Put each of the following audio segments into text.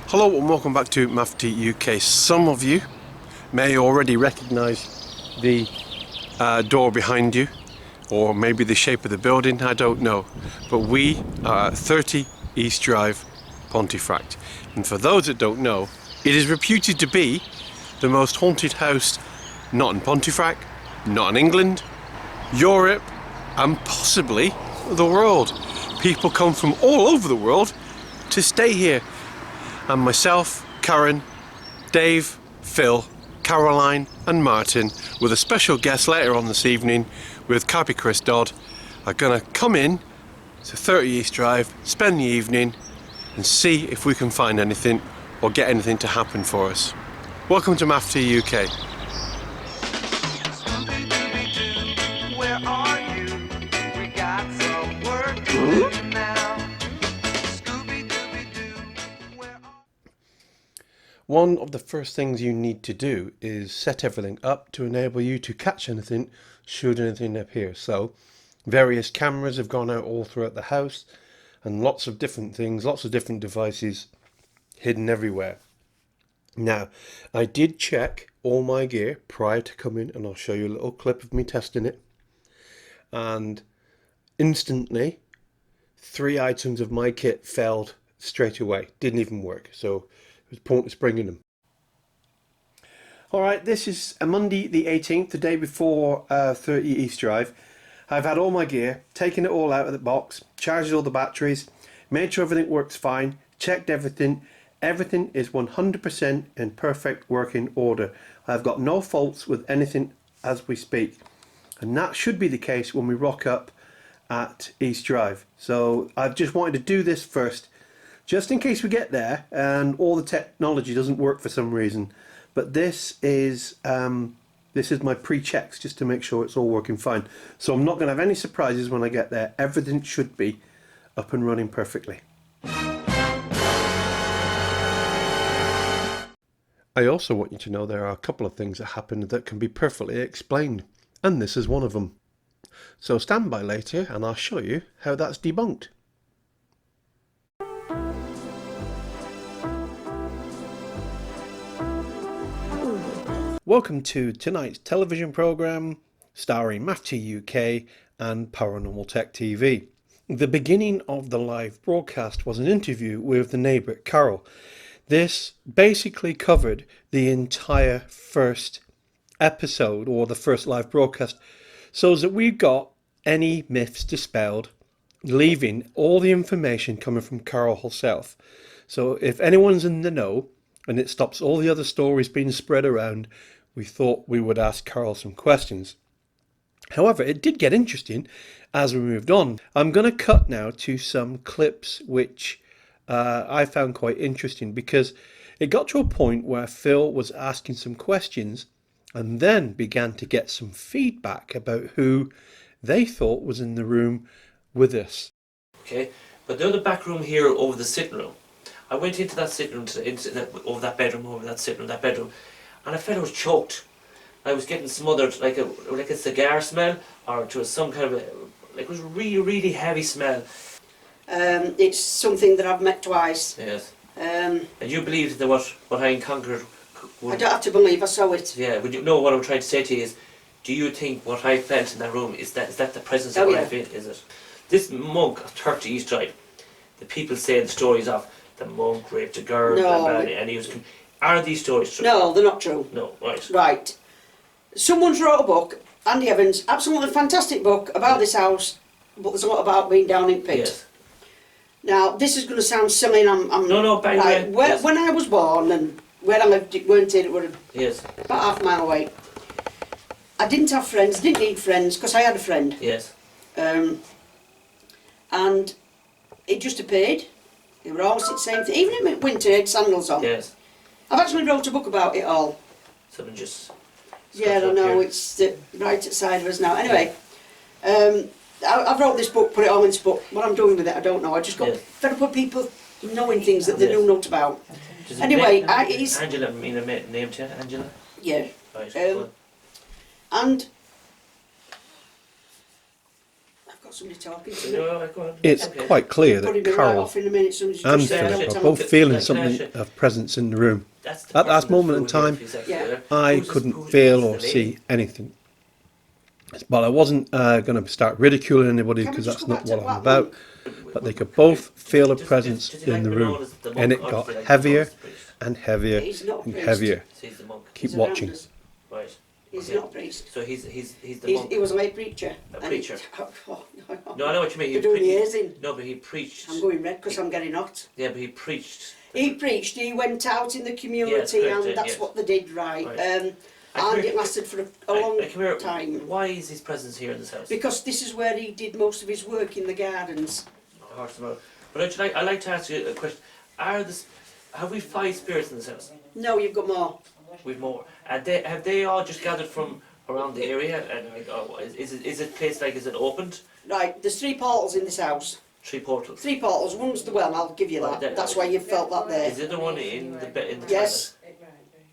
Hello and welcome back to Maff UK. Some of you may already recognise the door behind you, or maybe the shape of the building, I don't know. But we are at 30 East Drive, Pontefract. And for those that don't know, it is reputed to be the most haunted house not in Pontefract, not in England, Europe, and possibly the world. People come from all over the world to stay here. And myself, Karen, Dave, Phil, Caroline and Martin, with a special guest later on this evening with Cabby Chris Dodd, are going to come in to 30 East Drive, spend the evening and see if we can find anything or get anything to happen for us. Welcome to Maff UK. One of the first things you need to do is set everything up to enable you to catch anything should anything appear. So various cameras have gone out all throughout the house and lots of different things, lots of different devices hidden everywhere. Now, I did check all my gear prior to coming, and I'll show you a little clip of me testing it. And instantly, 3 items of my kit failed straight away. Didn't even work. So it was pointless bringing them. Alright, this is a Monday the 18th, the day before 30 East Drive. I've had all my gear, taken it all out of the box, charged all the batteries, made sure everything works fine, checked everything. Everything is 100% in perfect working order. I've got no faults with anything as we speak. And that should be the case when we rock up at East Drive. So I've just wanted to do this first, just in case we get there and all the technology doesn't work for some reason. But this is my pre-checks just to make sure it's all working fine. So I'm not going to have any surprises when I get there. Everything should be up and running perfectly. I also want you to know there are a couple of things that happened that can be perfectly explained, and this is one of them. So stand by later and I'll show you how that's debunked. Welcome to tonight's television programme starring Maff UK and Paranormal Tec TV. The beginning of the live broadcast was an interview with the neighbour Carol. This basically covered the entire first episode, or the first live broadcast, so that we got any myths dispelled, leaving all the information coming from Carol herself. So if anyone's in the know and it stops all the other stories being spread around, we thought we would ask Carol some questions. However, it did get interesting as we moved on. I'm going to cut now to some clips which I found quite interesting, because it got to a point where Phil was asking some questions and then began to get some feedback about who they thought was in the room with us. Okay, but the other back room here over the sitting room, I went into that sitting room, over that bedroom, over that sitting room, that bedroom, and I felt I was choked. I was getting smothered, like a cigar smell, or it was some kind of it was really, really heavy smell. It's something that I've met twice. Yes. And you believe that what I encountered? I don't have to believe, I saw it. Yeah, but you know what I'm trying to say to you is, do you think what I felt in that room is that the presence of what I feel? Is it? This monk of 30 East Drive, the people say the stories of the monk raped a girl, and he was. Are these stories true? No, they're not true. No, right. Right. Someone's wrote a book, Andy Evans, absolutely fantastic book about this house, but there's a lot about being down in pit. Yes. Now, this is going to sound silly, and I'm No, bang right. away. Yes. When I was born and where I lived, it weren't it? It were yes. about half a mile away. I didn't have friends, didn't need friends, because I had a friend. Yes. And it just appeared. They were always the same thing. Even in winter, I had sandals on. Yes. I've actually wrote a book about it all. Something just. Yeah, I know, here. it's right outside of us now. Anyway, I wrote this book, put it all in this book. What I'm doing with it, I don't know. I just got fed up with people knowing things that they do not about. Anyway, Angela mean a name to you, Angela? Yeah. Right, and got somebody talking to me. No, go on. It's Okay. quite clear Putting that me right Carol off in a minute. Somebody's and just said, Philip "Don't Philip tell are me." both feeling Can I something share? of presence in the room. That's the At part that of the moment in food here, time, if you say, Yeah. I who's this- couldn't who's feel the or lady? see anything. But I wasn't going to start ridiculing anybody Can we because just that's go not back to what I'm what about. But they could both feel a presence Does he in like the being known room. as the And monk, it or got does he like heavier the priest? and heavier He's not a and priest. heavier. So he's the monk. Keep He's around watching. us. Right. He's Okay. not a priest. So he's the monk. He was a lay preacher. A And preacher. Oh, No, I know what you mean. They're doing the ears in. No, but he preached. I'm going red because I'm getting hot. Yeah, but he preached. He preached, he went out in the community, Yes, correct, and that's yes. what they did, right? Right. And come it here. lasted for a long Come here. time. Why is his presence here in this house? Because this is where he did most of his work in the gardens. Horse and motor. But I'd like to ask you a question. Have we 5 spirits in this house? No, you've got more. We've more. And have they all just gathered from around the area? And like, is it placed like, is it opened? Right, there's 3 portals in this house. 3 portals. 3 portals, one's the well, I'll give you Right, that. That's why you felt that there. Is the other one in the Yes.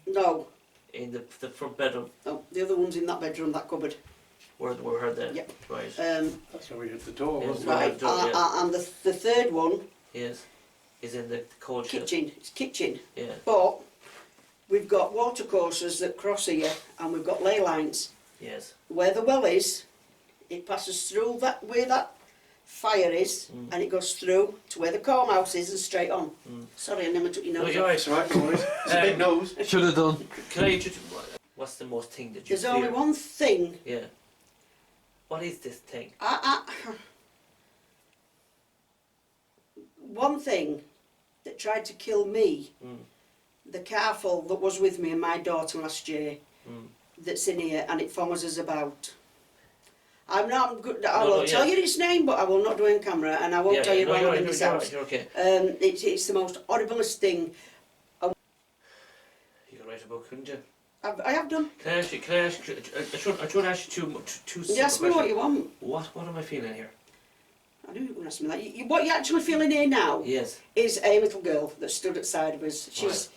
No, toilet? In the front bedroom? no, the other one's in that bedroom, that cupboard. Where we heard then? Yep. Right. That's how we hit the door, Yes. wasn't it? Right, Yeah. and the third one, Yes. Is in the cold shed. kitchen, it's kitchen. Yeah. But we've got water courses that cross here, and we've got ley lines. Yes. Where the well is, it passes through that where that fire is, Mm. and it goes through to where the corn house is and straight on. Mm. Sorry, I never took your No, nose you're off. right. It's alright, no worries. It's a big nose. Should have done. Can I introduce? What's the most thing that you There's fear? only one thing. Yeah. What is this thing? One thing that tried to kill me, Mm. the car full that was with me and my daughter last year, Mm. that's in here, and it follows us about. I'm not good. I No, will no, tell yes. you its name, but I will not do it on camera, and I won't Yeah, tell you no, why you're I'm right, in this you're house. right, you're okay. It's the most horriblest thing. You could write a book, couldn't you? I have done. Can I ask you? I try to ask you two You ask me simple what you want. questions. What am I feeling here? I knew you were going to ask me that. What you're actually feeling here now Yes. is a little girl that stood at the side of us.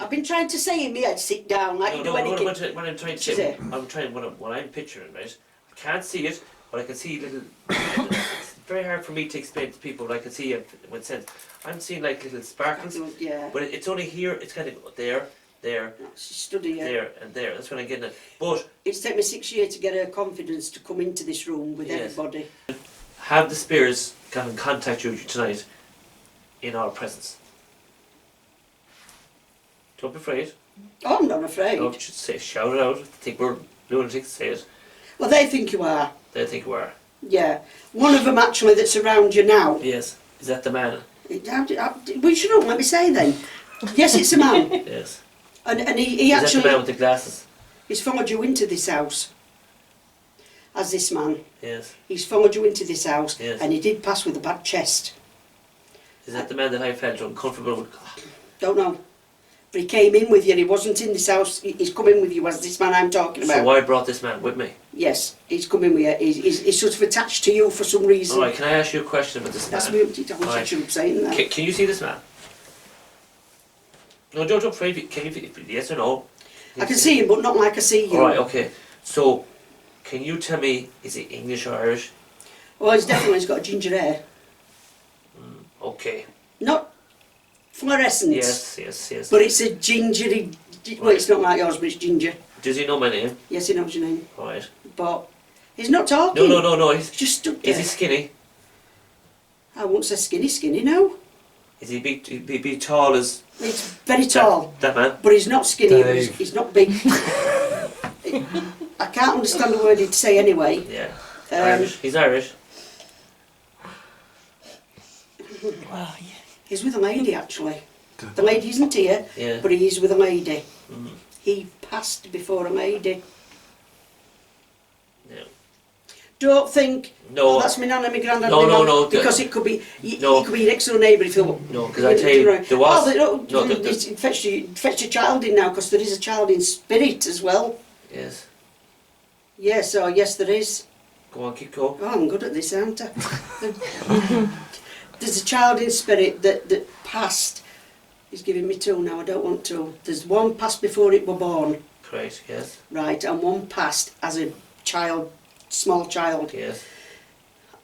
I've been trying to say in my head, sit down, like you do any kid. What I'm trying to She's say, here. what I'm picturing, right? I can't see it, but I can see little. It's very hard for me to explain to people, but I can see it with sense. I'm seeing like little sparkles, Yeah. but it's only here. It's kind of there, She stood here. there, and there. That's what I'm getting at. But It's taken me 6 years to get her confidence to come into this room with Yes. everybody. have the spirits come and contact you tonight in our presence? Don't be afraid. Oh, I'm not afraid. Don't just say, shout it out. If they think we're lunatics, say it. Well, they think you are. They think we are. Yeah. One of them actually that's around you now. Yes. Is that the man? We shouldn't let me say then. Yes, it's a man. Yes. And he Is that the man actually, with the glasses? he's followed you into this house. As this man. Yes. He's followed you into this house. Yes. And he did pass with a bad chest. Is that the man that I felt uncomfortable with? Don't know. But he came in with you. He wasn't in this house. He's come in with you as this man I'm talking about. So why brought this man with me? Yes, he's come in with you. He's sort of attached to you for some reason. Alright, can I ask you a question about this That's man? me. I wish I Right. should have saying that. Can you see this man? No, don't afraid. Can you? Yes or no? I can see him, but not like I see you. Alright, okay. So, can you tell me, is he English or Irish? Well, he's got ginger hair. Okay. Not fluorescent. Yes. But it's a gingery. Well, it's not like yours, but it's ginger. Does he know my name? Yes, he knows your name. Alright. But he's not talking. No. He's just stood there. Is he skinny? I won't say skinny, no. Is he be tall as He's very tall. that man? But he's not skinny. Dave. He's not big. I can't understand the word he'd say anyway. Yeah. Um, Irish. He's Irish. He's with a lady, actually. The lady isn't here, Yeah. but he is with a lady. Mm. He passed before a lady. Yeah. Don't think, No. oh, that's my nan and my granddad. No, my no, nan," no, Because it could be, no. it could be your next door neighbour if you No, because I tell you, there was. It's fetch your child in now, because there is a child in spirit as well. Yes. Yes, oh yes there is. Go on, keep going. Oh, I'm good at this, aren't I? There's a child in spirit that passed. He's giving me two now, I don't want two. There's one passed before it were born, Great. Yes. right, and one passed as a child, small child. Yes.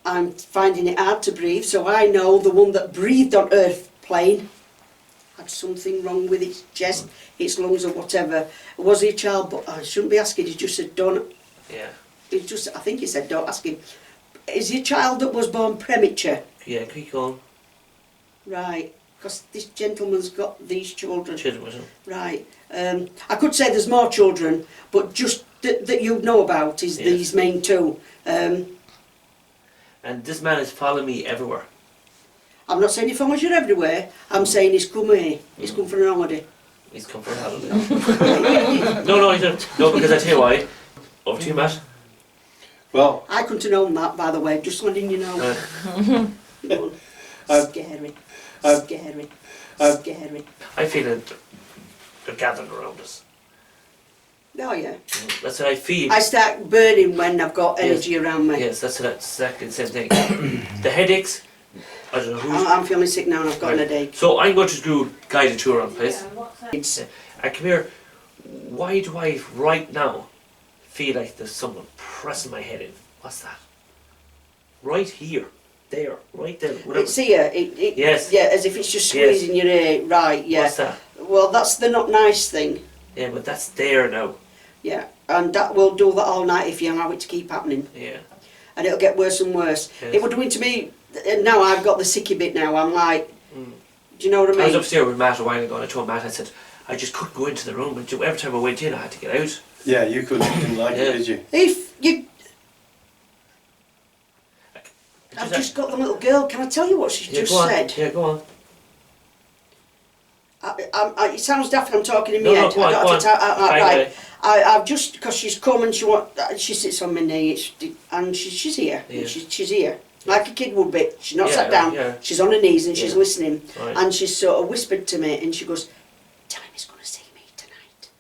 I'm finding it hard to breathe, so I know the one that breathed on Earth plane had something wrong with its chest, its lungs or whatever. Was he a child? But I shouldn't be asking, he just said don't. Yeah. I think he said don't ask him. Is he a child that was born premature? Yeah, keep going. Right, because this gentleman's got these children. Children. Right. I could say there's more children, but just that you know about is these main two. And this man is following me everywhere. I'm not saying he follows you everywhere. I'm saying he's come here. He's come for an holiday. He's come for a holiday. No, he didn't. No, because I tell you why. Over to you, Matt. Well, I couldn't have known that, by the way. Just letting you know. Scary. Scary. Scary. I feel that they're gathered around us. Oh yeah. That's what I feel. I start burning when I've got energy around me. Yes, that's exactly the same thing. The headaches, I don't know who's... I'm feeling sick now and I've got an headache. So I'm going to do a guided tour around the place. It's, And come here, why do I right now feel like there's someone pressing my head in? What's that? Right here, there, right there. Whatever. it's here. Yes. Yeah, as if it's just squeezing your ear. Right, yeah. What's that? Well, that's the not nice thing. Yeah, but that's there now. Yeah, and that will do that all night if you allow it to keep happening. Yeah. And it'll get worse and worse. Yes. It was doing to me, and now I've got the sicky bit now, I'm like, do you know what I mean? I was upstairs with Matt a while ago and I told Matt, I said, I just couldn't go into the room. And every time I went in, I had to get out. yeah, you didn't like it, did you? If you... I've Just- just got the little girl, can I tell you what she Yeah, just go on. said? Yeah, go on. It sounds daft when I'm talking in my No, head. go on, I don't go have to on. Fine, right. I've just, because she's come and she sits on my knee, and she's here. Yeah. She's here. Like a kid would be. She's not Yeah, sat down, yeah. she's on her knees and she's Yeah. listening. Right. And she's sort of whispered to me and she goes, tell him he's going to see me tonight.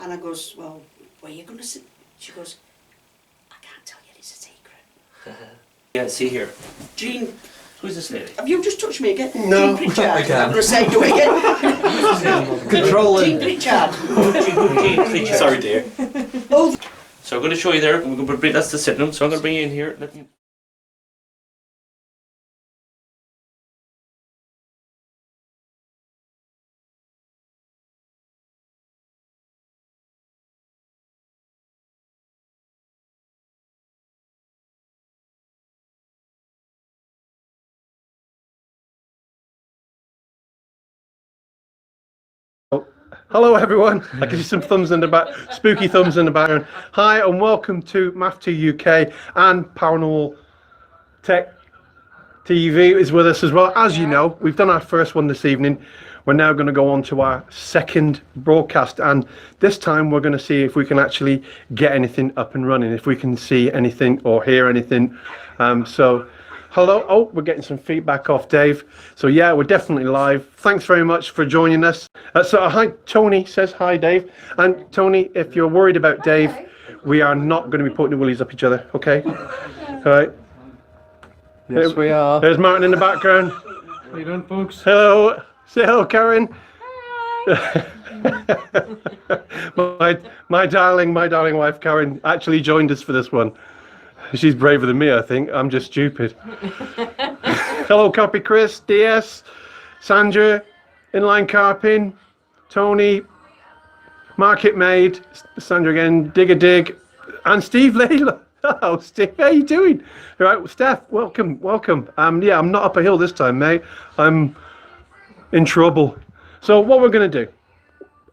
And I goes, well, where are you going to see? She goes, I can't tell you, it's a secret. Yeah, see here. Jean, Who's this lady? have you just touched me again? No. Jean Pritchard. Again. I'm going to say, do it again. Jean Controlling. Pritchard. Sorry. Sorry, dear. Oh, So I'm going to show you there. I'm going to bring, that's the sitting room. So I'm going to bring you in here. Let me... Hello everyone, I can see some thumbs in the back, spooky thumbs in the background. Hi and welcome to Maff UK and Paranormal Tech TV is with us as well. As you know, we've done our first one this evening. We're now going to go on to our second broadcast, and this time we're going to see if we can actually get anything up and running, if we can see anything or hear anything. Hello. Oh, we're getting some feedback off Dave. So yeah, we're definitely live. Thanks very much for joining us. Hi, Tony says hi, Dave. And Tony, if you're worried about Dave, we are not going to be putting the willies up each other, okay? All right. Yes, we are. There's Martin in the background. How you doing, folks? Hello. Say hello, Karen. my darling wife, Karen, actually joined us for this one. She's braver than me, I think. I'm just stupid. Hello, Copy Chris, DS, Sandra, Inline Carping, Tony, Market Maid, Sandra again, Dig a Dig, and Steve Layla. Hello, Steve. How you doing? All right, Steph, welcome. Yeah, I'm not up a hill this time, mate. I'm in trouble. So what we're going to do,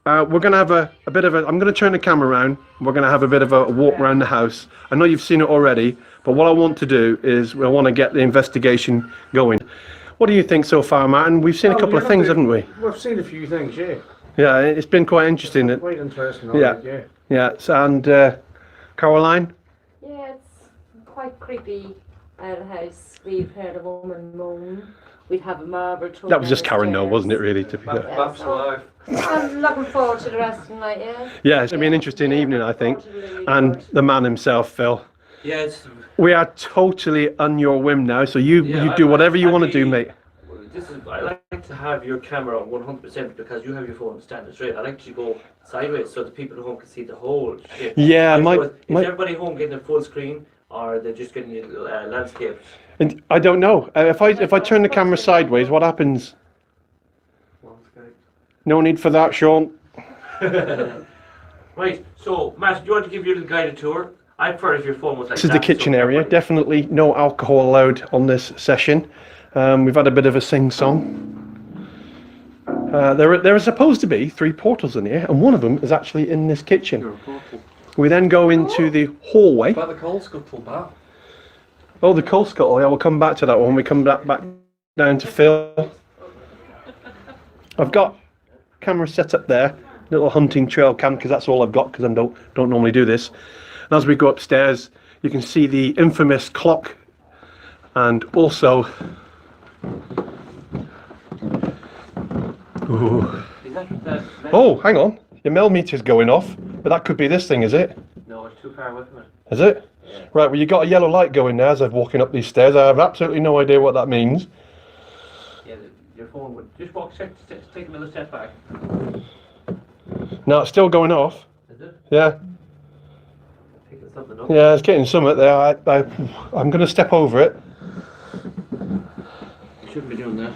we're going to have a bit of a, I'm going to turn the camera around. We're going to have a bit of a walk around the house. I know you've seen it already, but what I want to do is I want to get the investigation going. What do you think so far, Martin? We've seen a couple of things, haven't we? We've seen a few things, yeah. Yeah, it's been quite interesting. Quite interesting, Yeah. yeah. Yeah, and Caroline? Yeah, it's quite creepy out of the house. We've heard a woman moan. We'd have a marble truck. That was just Karen, though, wasn't it, really? To be fair. Maff's alive. I'm looking forward to the rest of the night, yeah. Yeah, it's going to be an interesting evening, I think. And the man himself, Phil. Yeah, it's... We are totally on your whim now, so you do whatever you want to do, mate. I like to have your camera on 100% because you have your phone standing straight. I like to go sideways so the people at home can see the whole shit. Yeah, If my everybody at home getting a full screen, or they're just getting landscaped? And I don't know. If I turn the camera sideways, what happens? No need for that, Sean. Right, so Matt, do you want to give you a little guided tour? I prefer if your phone was like This is the kitchen area. Definitely no alcohol allowed on this session. We've had a bit of a sing-song. There are supposed to be 3 portals in here, and one of them is actually in this kitchen. We then go into the hallway. About the coal scuttle bar. Oh, the coal scuttle. Yeah, we'll come back to that one. We come back down to Phil. I've got camera set up there, little hunting trail cam, because that's all I've got, because I don't normally do this. And as we go upstairs, you can see the infamous clock, and also. Ooh. Oh, hang on. Your millimeter's going off, but that could be this thing, is it? No, it's too far away from it. Is it? Yeah. Right, well, you got a yellow light going now as I'm walking up these stairs. I have absolutely no idea what that means. Yeah, your phone would just take another step back. No, it's still going off. Is it? Yeah. Picking something up. Yeah, it's getting something there. I'm going to step over it. You shouldn't be doing that.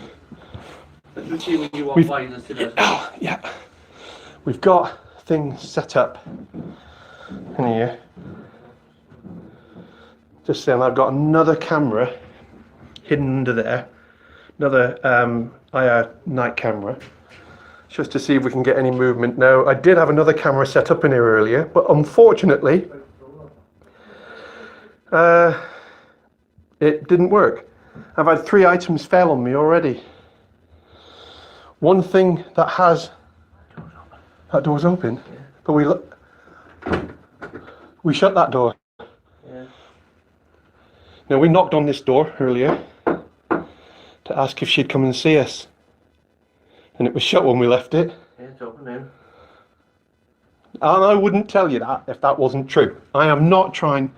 Let's see when you walk by and see that. Oh, yeah. We've got things set up in here. Just saying, I've got another camera hidden under there. Another IR night camera. Just to see if we can get any movement. Now, I did have another camera set up in here earlier, but unfortunately, it didn't work. I've had 3 items fail on me already. One thing that has, that door's open, but we shut that door. Yeah. Now, we knocked on this door earlier to ask if she'd come and see us. And it was shut when we left it. Yeah, it's open now. And I wouldn't tell you that if that wasn't true. I am not trying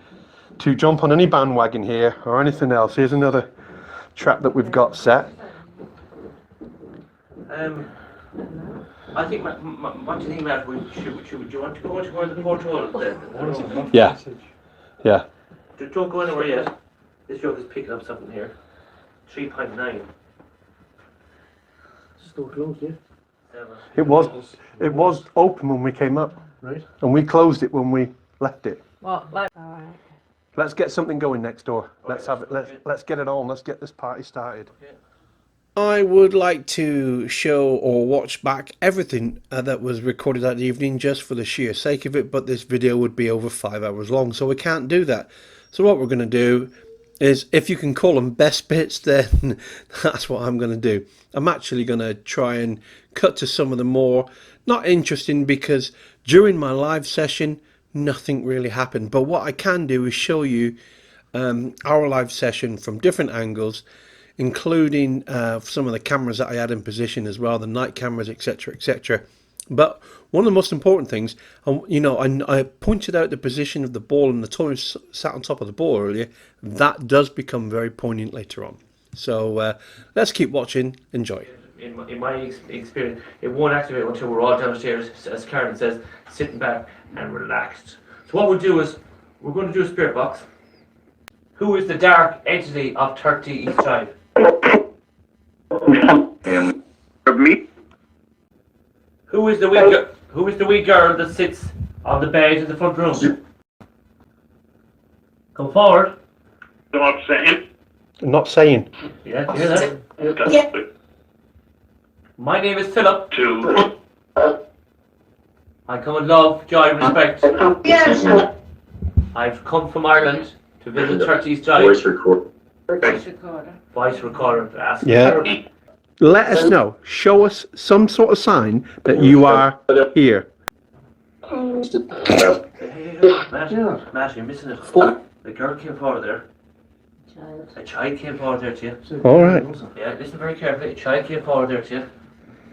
to jump on any bandwagon here or anything else. Here's another trap that we've got set. I think, what do you think, Matt? Do you want to go into one of the portals? Yeah. Yeah. Don't go anywhere yet. This joke is picking up something here. 3.9. Still closed, yeah? It was open when we came up. Right. And we closed it when we left it. What? Like, alright. Let's get something going next door. Let's have it. Let's get it on. Let's get this party started. Okay. I would like to show or watch back everything that was recorded that evening just for the sheer sake of it, but this video would be over 5 hours long, so we can't do that. So what we're going to do is, if you can call them best bits, then that's what I'm going to do. I'm actually going to try and cut to some of the more not interesting, because during my live session nothing really happened, but what I can do is show you our live session from different angles, including some of the cameras that I had in position as well, the night cameras, etc, etc. But one of the most important things, you know, I pointed out the position of the ball, and the toy sat on top of the ball earlier. That does become very poignant later on. So let's keep watching. Enjoy. In my experience, it won't activate until we're all downstairs, as Karen says, sitting back and relaxed. So what we'll do is, we're going to do a spirit box. Who is the dark entity of 30 East Drive? Me? Who is the wee girl that sits on the bed in the front room? Come forward. Not saying. Not saying. Yeah, hear that? Yeah. My name is Philip. Two. I come in love, joy, and respect. Yes. I've come from Ireland to visit 30 East Drive. Voice record. Voice recorder. Voice recorder. Ask Yeah. her. Let us know. Show us some sort of sign that you are here. Hey, Matt, you're missing it. The girl came forward there. Child. A child came forward there to you. All right. Yeah, listen very carefully. A child came forward there to you.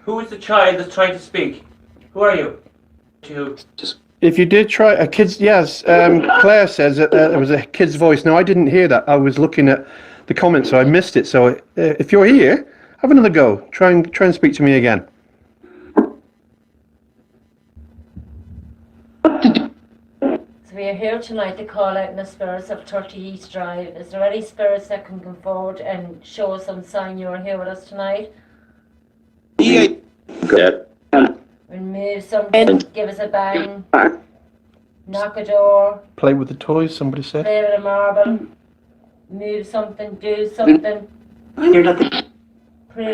Who is the child that's trying to speak? Who are you? To If you did try a kid's, yes, Claire says that there was a kid's voice. Now, I didn't hear that. I was looking at the comments, so I missed it. So if you're here, have another go. Try and speak to me again. Say we are here tonight to call out in the spirits of 30 East Drive. Is there any spirits that can come forward and show us some sign you're here with us tonight? Remove something, give us a bang, knock a door, Play with the toys, somebody said. play with a marble, move something, do something. Pray.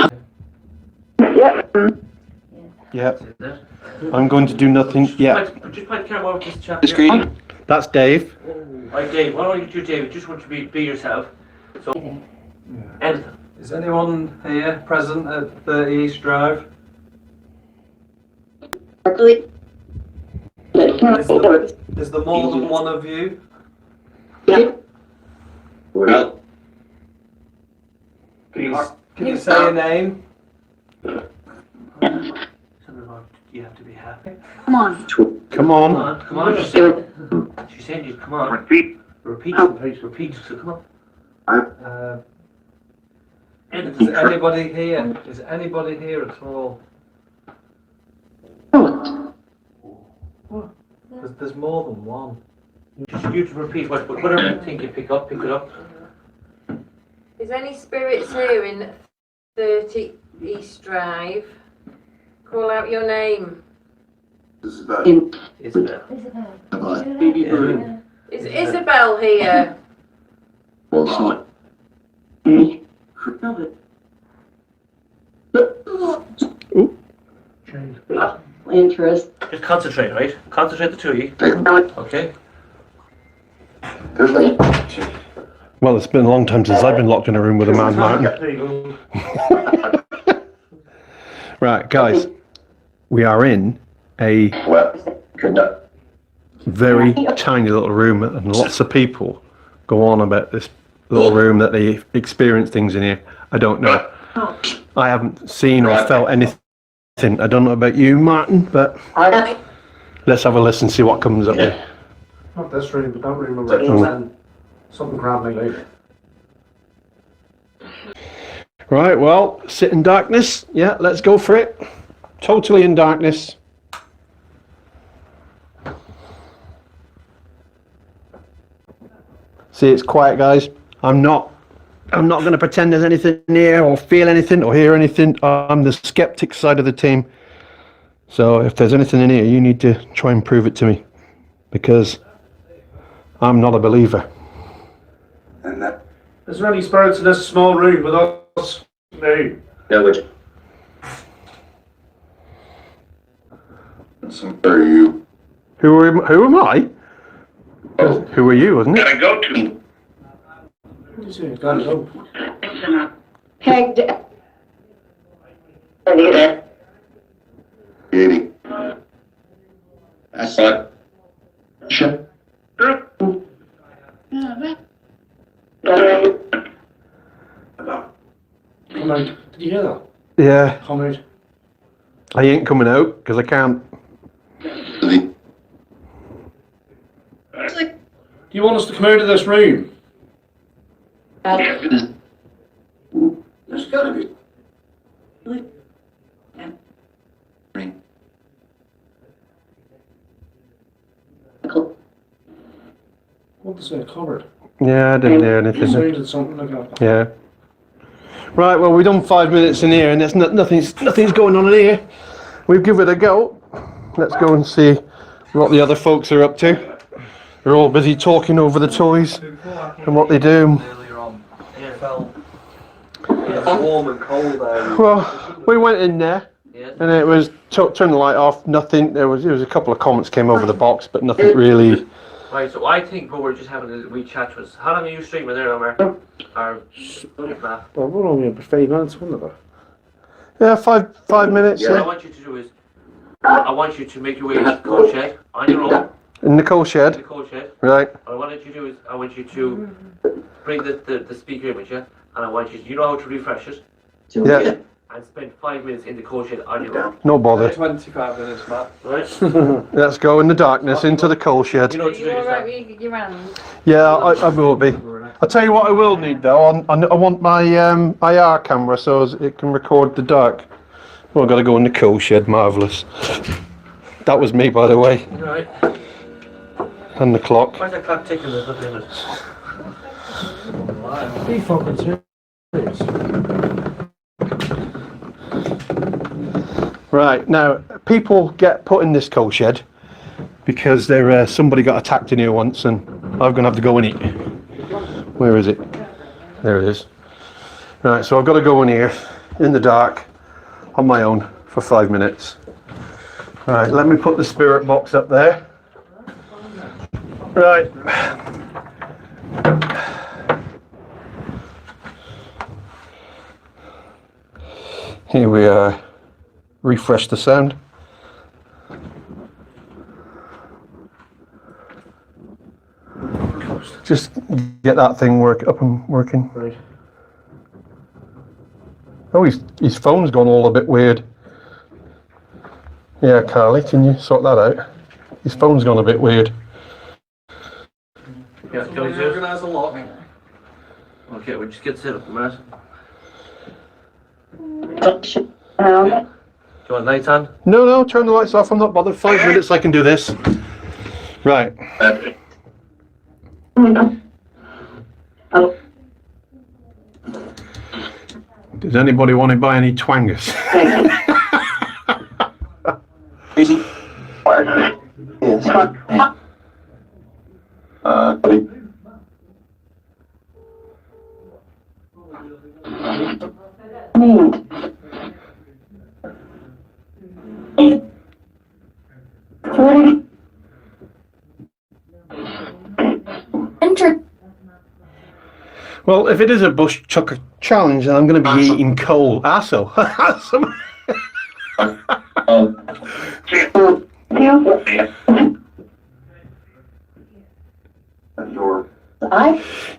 Yeah. I'm going to do nothing. Yeah. Just point the camera over to this chap here. That's Dave. Right, Dave, what don't you do, David? Just want you to be yourself. So, anything. Is anyone here present at 30 East Drive? Is there more than one of you? Can you say your name? You have to be happy. Come on. Come on. She said you come on. Repeat, repeat. So come on. Is anybody here? Is anybody here at all? There's more than one. Just you to repeat whatever you think you pick it up. Is any spirits here in 30 East Drive? Call out your name. Isabel. Isabel. Is Isabel here? Interest. Just concentrate, right? Concentrate, the two of you. Okay. Well, it's been a long time since I've been locked in a room with a man, Martin. There you go. Right, guys. We are in a very tiny little room, and lots of people go on about this little room that they experience things in here. I don't know. I haven't seen or felt anything. I don't know about you, Martin, but let's have a listen, see what comes up here. Not this room, but that room over something grabbed me like. Right, well, sit in darkness. Yeah, let's go for it. Totally in darkness. See, it's quiet, guys. I'm not going to pretend there's anything here or feel anything or hear anything. I'm the skeptic side of the team. So if there's anything in here, you need to try and prove it to me, because I'm not a believer. Is there any spirits in this small room with us? No. Who am I? Who are you, wasn't it? Gotta go to. Pegged. That's right. Sure. Come out. Did you hear that? Yeah, Come out. I ain't coming out because I can't. Do you want us to come out of this room? There's gotta be. What was that covered? Yeah, I didn't hear You anything. sounded something like that. Yeah. Right, well, we've done 5 minutes in here, and there's nothing's going on in here. We've given it a go. Let's go and see what the other folks are up to. They're all busy talking over the toys and what they do. Earlier on, it felt warm and cold there. Well, we went in there, Yeah. and it was turn the light off. Nothing. There was a couple of comments came over the box, but nothing really. Right, so I think what we're just having a wee chat was, how long are you streaming there, Omar? Or Maff? Well, we're only about 5 minutes, wasn't it? Yeah, 5 minutes. What I Yeah. want you to do is, I want you to make your way to the coal shed on your own. In the coal The shed, coal shed. right? What I want you to do is, I want you to bring the speaker in with you, and I want you know how to refresh it, Yeah. and spend 5 minutes in the coal shed on your own. No bother. 25 minutes, Matt. Right? Let's go in the darkness into the coal shed. You know what to do You yourself. alright with your hands? Yeah, I will be. I'll tell you what I will need though. I want my IR camera so as it can record the dark. Well, I've got to go in the coal shed. Marvellous. That was me, by the way. Right. And the clock. Why's that clock ticking? There's nothing in it. Be fucking serious. Right, now, people get put in this coal shed because they're, somebody got attacked in here once and I'm going to have to go in it. Where is it? There it is. Right, so I've got to go in here in the dark on my own for 5 minutes. Right, let me put the spirit box up there. Right. Here we are. Refresh the sound. Just get that thing up and working. Right. Oh, his phone's gone all a bit weird. Yeah, Carly, can you sort that out? His phone's gone a bit weird. Yeah, can we organise a lock? Okay, we'll just get set up, Matt. Do you want lights on? No, turn the lights off. I'm not bothered. 5 minutes, I can do this. Right. Does anybody want to buy any twangers? Easy. Yes. Enter. Well, if it is a bush chucker challenge, then I'm going to be eating coal. Arsehole.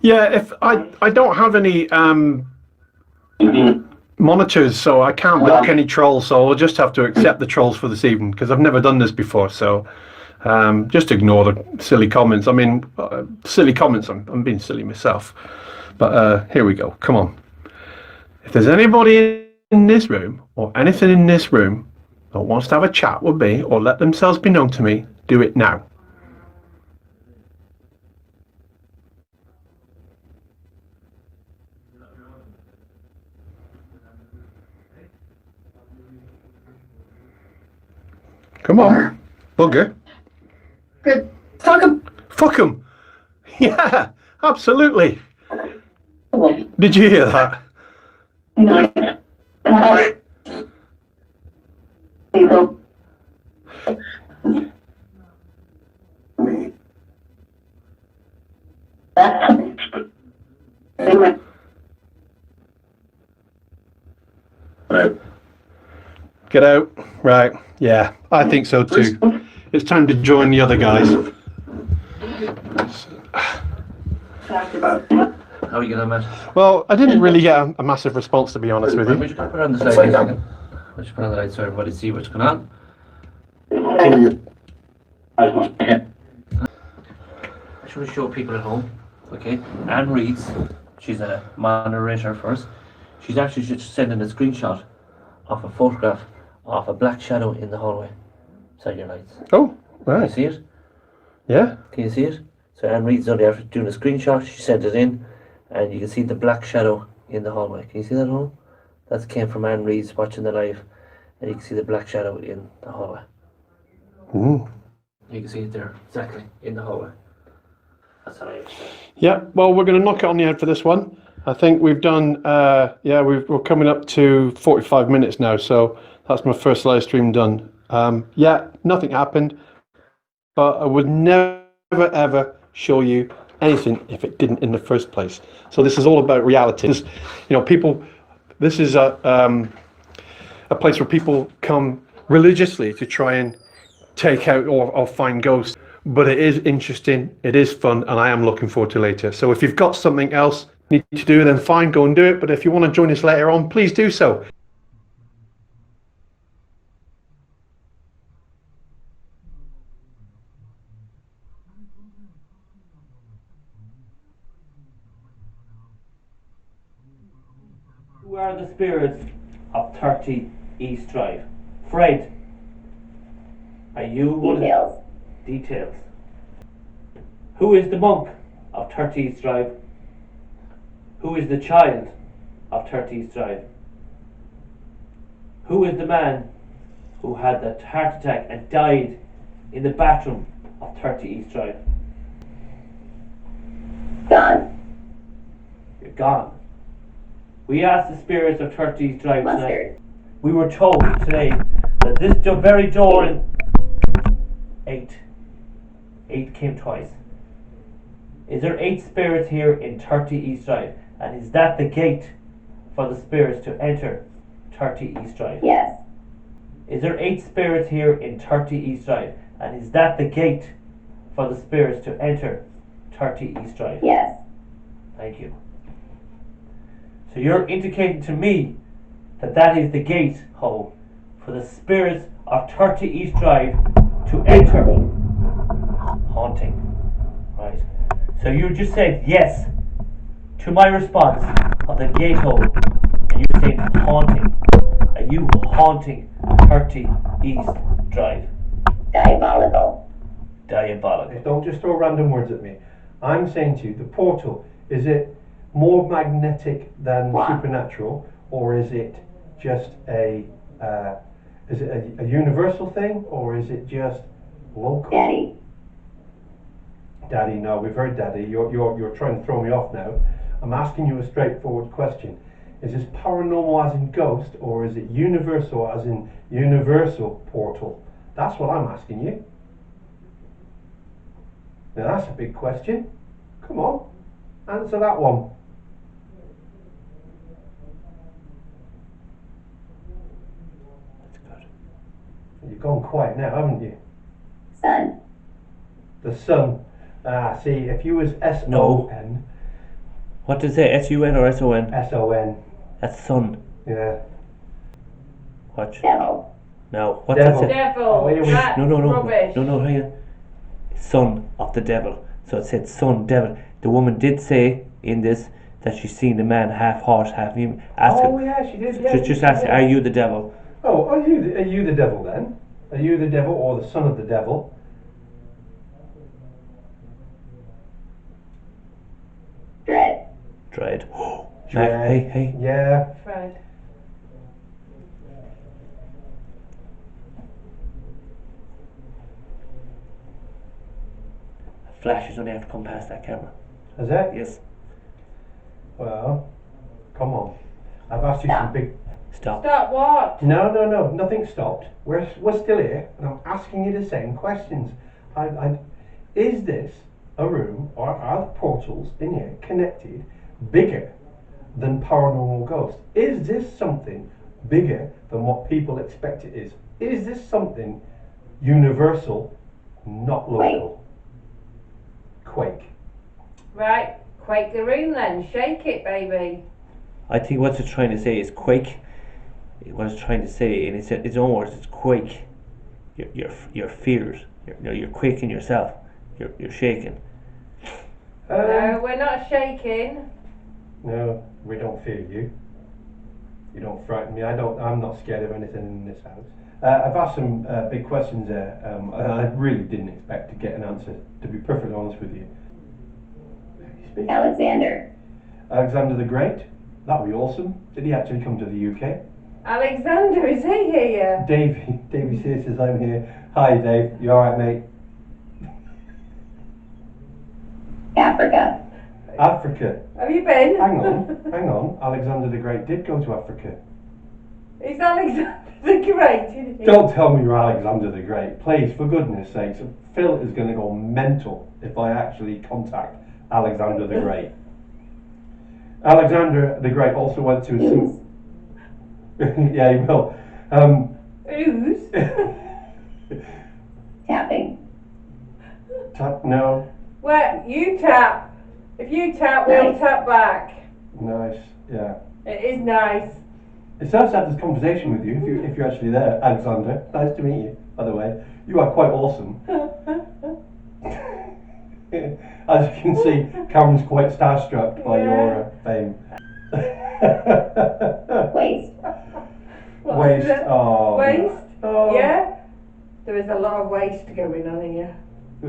Yeah, if I don't have any monitors, so I can't block any trolls, so I'll just have to accept the trolls for this evening, because I've never done this before, so just ignore the silly comments. I mean, silly comments, I'm being silly myself. But here we go, come on. If there's anybody in this room, or anything in this room, that wants to have a chat with me, or let themselves be known to me, do it now. Come on, bugger. Good. Fuck 'em. Fuck 'em. Yeah, absolutely. Did you hear that? Get out. Right. Yeah, I think so too. It's time to join the other guys. How are you gonna, Matt? Well, I didn't really get a massive response, to be honest with We you. should put on the light a second. We should put on the light so everybody see what's going on. I just want to show people at home. Okay, Anne reads. She's a moderator first. She's actually just sending a screenshot of a photograph of a black shadow in the hallway beside your lights. Oh, Can you right. see it? Yeah. Can you see it? So Anne reads only after doing a screenshot. She sent it in, and you can see the black shadow in the hallway. Can you see that at home? That came from Anne Reed's watching the live, and you can see the black shadow in the hallway. Ooh. You can see it there, exactly, in the hallway. That's how I understand. Yeah, well, we're going to knock it on the head for this one. I think we've done, we're coming up to 45 minutes now, so that's my first live stream done. Yeah, nothing happened, but I would never, ever show you anything if it didn't in the first place. So this is all about reality. This, this is a place where people come religiously to try and take out or find ghosts. But it is interesting, it is fun, and I am looking forward to later. So if you've got something else you need to do, then fine, go and do it. But if you want to join us later on, please do so. Who are the spirits of 30 East Drive? Fred, are you one of Details. details? Who is the monk of 30 East Drive? Who is the child of 30 East Drive? Who is the man who had that heart attack and died in the bathroom of 30 East Drive? Gone. You're gone. We asked the spirits of 30 East Drive tonight. Mustard. We were told today that this very door in 8 came twice. Is there 8 spirits here in 30 East Drive? And is that the gate for the spirits to enter 30 East Drive? Yes. Is there 8 spirits here in 30 East Drive? And is that the gate for the spirits to enter 30 East Drive? Yes. Thank you. So you're indicating to me that that is the gate hole for the spirits of 30 East Drive to enter. Haunting. Right. So you just said yes to my response of the gate hole, and you're saying haunting. Are you haunting 30 East Drive? Diabolical. Diabolical. Don't just throw random words at me. I'm saying to you, the portal, is it more magnetic than supernatural, or is it just a universal thing, or is it just local? Daddy. Daddy, no, we've heard Daddy. You're trying to throw me off now. I'm asking you a straightforward question. Is this paranormal as in ghost, or is it universal as in universal portal? That's what I'm asking you. Now that's a big question. Come on, answer that one. That's good. You've gone quiet now, haven't you? Sun. The sun. See, if you was S-O-N. What did it say? S-U-N or S-O-N? S-O-N. That's sun. Yeah. Watch. Devil. No. What's Devil. that say? Devil. Oh, here we- That's No, rubbish. hang on. Son of the devil. So it said son, devil. The woman did say in this that she's seen the man half horse, half human. Ask Oh her. yeah, she did. Yeah, Just ask her, are you the devil? Oh, are you the devil then? Are you the devil or the son of the devil? Dread. Dread. Dread. Hey. Yeah. Right. Flashes only have to come past that camera. Is it? Yes. Well, come on. I've asked you some big. Stop. Stop what? No. Nothing stopped. We're still here, and I'm asking you the same questions. Is this a room, or are the portals in here connected bigger than paranormal ghosts? Is this something bigger than what people expect it is? Is this something universal, not local? Quake. Right. Quake the room then. Shake it, baby. I think what it's trying to say is quake. What it's trying to say, in its own words, it's quake. Your fears. You're quaking yourself. You're shaking. No, we're not shaking. No, we don't fear you. You don't frighten me. I'm not scared of anything in this house. I've asked some big questions there, and I really didn't expect to get an answer, to be perfectly honest with you. Speak. Alexander. Alexander the Great? That'd be awesome. Did he actually come to the UK? Alexander, is he here? Davey says I'm here. Hi Dave, you alright mate? Africa. Africa. Have you been? Hang on. Alexander the Great did go to Africa. Is Alexander the Great, isn't he? Don't tell me you're Alexander the Great. Please, for goodness sakes. Phil is going to go mental if I actually contact Alexander the Great. Alexander the Great also went to some... Yeah, he will. Who's? Tapping. No. Well, you tap. If you tap, we'll tap back. Nice. Yeah. It is nice. It's nice to have this conversation with you if you're actually there, Alexander. Nice to meet you, by the way. You are quite awesome. As you can see, Cameron's quite starstruck by your fame. Waste. What Waste. is it? Oh. Waste? Oh. Yeah? There is a lot of waste going on here.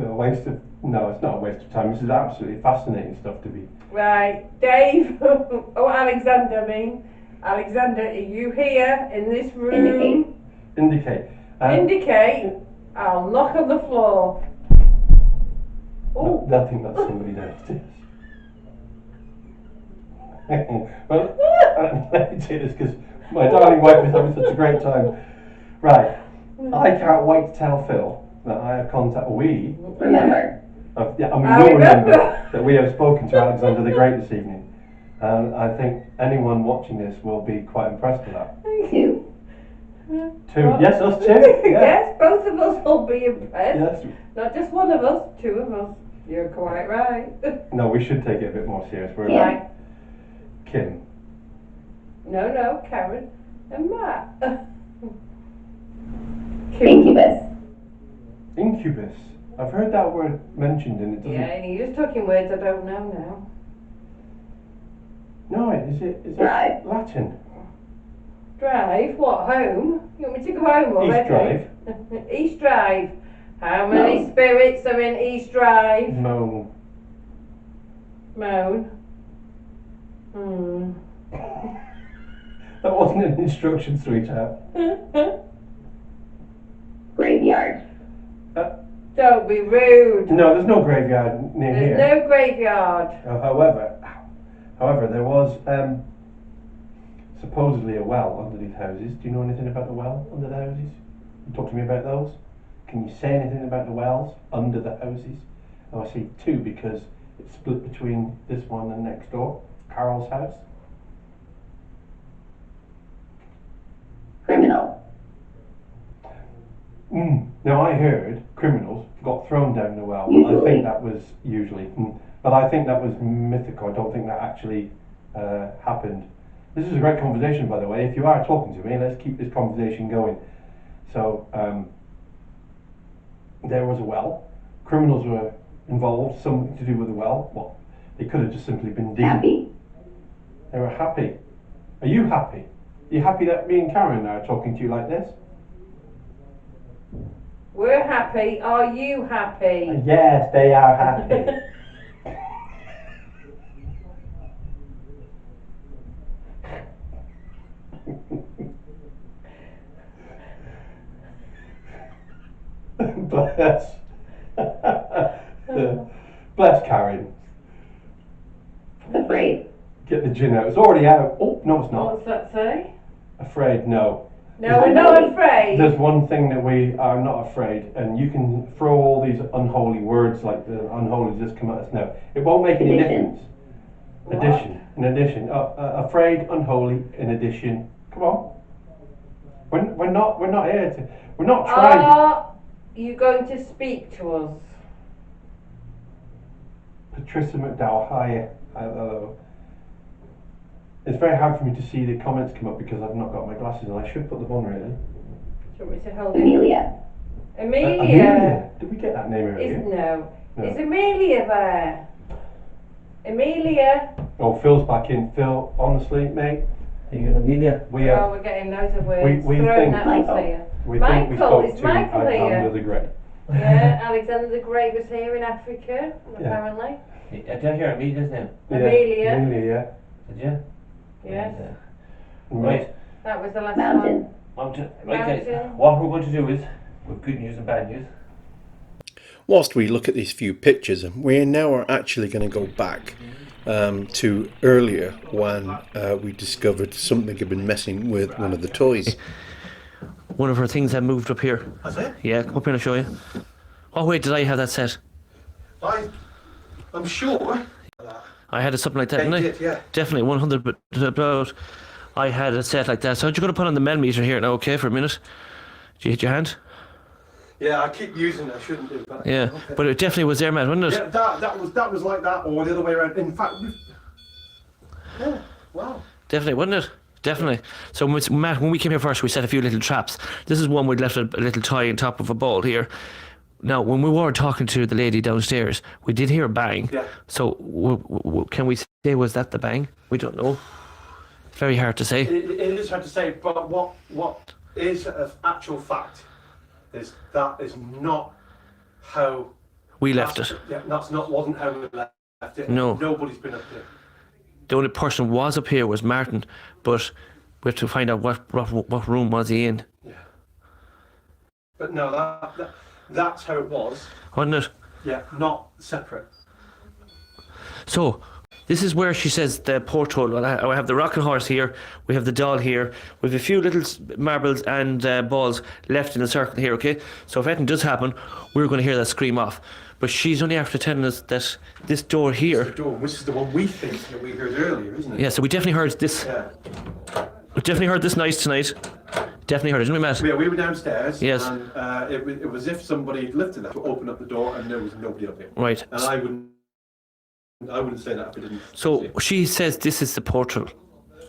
a waste of... No, it's not a waste of time. This is absolutely fascinating stuff to be... Right, Dave. Oh, Alexander, I mean. Alexander, are you here in this room? Indicate. Indicate. I'll knock on the floor. Oh. I think that's somebody downstairs. Well, let me say this because my darling wife is having such a great time. Right, I can't wait to tell Phil that I have contact. We Remember. and we will remember that we have spoken to Alexander the Great this evening. And I think anyone watching this will be quite impressed with that. Two. Two. Yes, us two. Yeah. Yes, both of us will be impressed. Yes. Not just one of us, two of us. You're quite right. No, we should take it a bit more serious. We're Right. Kim. No, Karen and Matt. Incubus. Incubus. I've heard that word mentioned and it doesn't... Yeah, and you're just talking words I don't know now. No, is it Drive. Latin? Drive? What, home? You want me to go home already? East Drive. East Drive. How many No. spirits are in East Drive? Moan. Moan. That wasn't an instruction, sweetheart. Graveyard. Don't be rude. No, there's no graveyard near There's here. no graveyard. However, there was supposedly a well under these houses. Do you know anything about the well under the houses? Talk to me about those. Can you say anything about the wells under the houses? Oh, I see two because it's split between this one and next door, Carol's house. Criminal. Now I heard criminals got thrown down the well. I Usually. think that was usually, but I think that was mythical. I don't think that actually happened. This is a great conversation, by the way. If you are talking to me, let's keep this conversation going. So there was a well. Criminals were involved, something to do with the well. Well, they could have just simply been digging. Happy. They were happy. Are you happy? Are you happy that me and Karen are talking to you like this? We're happy. Are you happy? Yes, they are happy. Bless. Bless Karen. Afraid. Get the gin out. It's already out. Oh, no, it's not. What's that say? Afraid, no. No, we're not afraid. There's one thing that we are not afraid, and you can throw all these unholy words like the unholy just come at us now. It won't make any Addition. difference. Addition. In addition. Afraid, unholy, in addition. Come on. We're not here to. We're not trying. Are you going to speak to us? Patricia McDowell, hi. Hello. It's very hard for me to see the comments come up because I've not got my glasses on. I should put them on, really. Do you want me to hold it? Amelia. Amelia. Amelia. Did we get that name earlier? No. No. Is Amelia there? Amelia. Oh, Phil's back in. Phil, honestly, mate, Are you Amelia? we Oh, have. we're getting loads of words we thrown think- at us Michael. here. We think we Michael, spoke is to Michael here? Alexander the Great. Yeah, Alexander the Great was here in Africa, apparently. Did I hear Amelia's name? Amelia. Amelia. Did you? Yes, Right. that was the last Mountain. Mountain. Right, guys. Mountain. What we're going to do is, with good news and bad news. Whilst we look at these few pictures, we now are actually going to go back to earlier when we discovered something had been messing with one of the toys. One of her things had moved up here. Has it? Yeah, come up here and I'll show you. Oh wait, did I have that set? I'm sure. I had something like that, Yeah, didn't you I? did, yeah. Definitely 100 about. I had a set like that. So I'm just going to put on the millimeter here now, okay, for a minute. Did you hit your hand? Yeah, I keep using it. I shouldn't do, but Yeah, okay. but it definitely was there, man, wasn't it? Yeah, that was like that, or the other way around. In fact, yeah, wow. Definitely, wasn't it? Definitely. So, Matt, when we came here first, we set a few little traps. This is one we'd left a little tie on top of a ball here. Now, when we were talking to the lady downstairs, we did hear a bang. Yeah. So, can we say, was that the bang? We don't know. Very hard to say. It is hard to say, but what is an actual fact is that is not how We left it. Yeah, wasn't how we left it. No. Nobody's been up there. The only person who was up here was Martin, but we have to find out what room was he in. Yeah. But no, that's how it was. Wasn't it? Yeah, not separate. So, this is where she says the porthole. Well, I have the rocking horse here, we have the doll here, we have a few little marbles and balls left in the circle here, okay? So if anything does happen, we're going to hear that scream off. But she's only after telling us that this door here... The door, which is the one we think that we heard earlier, isn't it? Yeah, so we definitely heard this. Yeah. We definitely heard this noise tonight. Definitely heard it, didn't we, Matt? Yeah, we were downstairs. Yes. And it was as if somebody lifted that to open up the door and there was nobody up here. Right. And I wouldn't say that if I didn't. So she says this is the portal.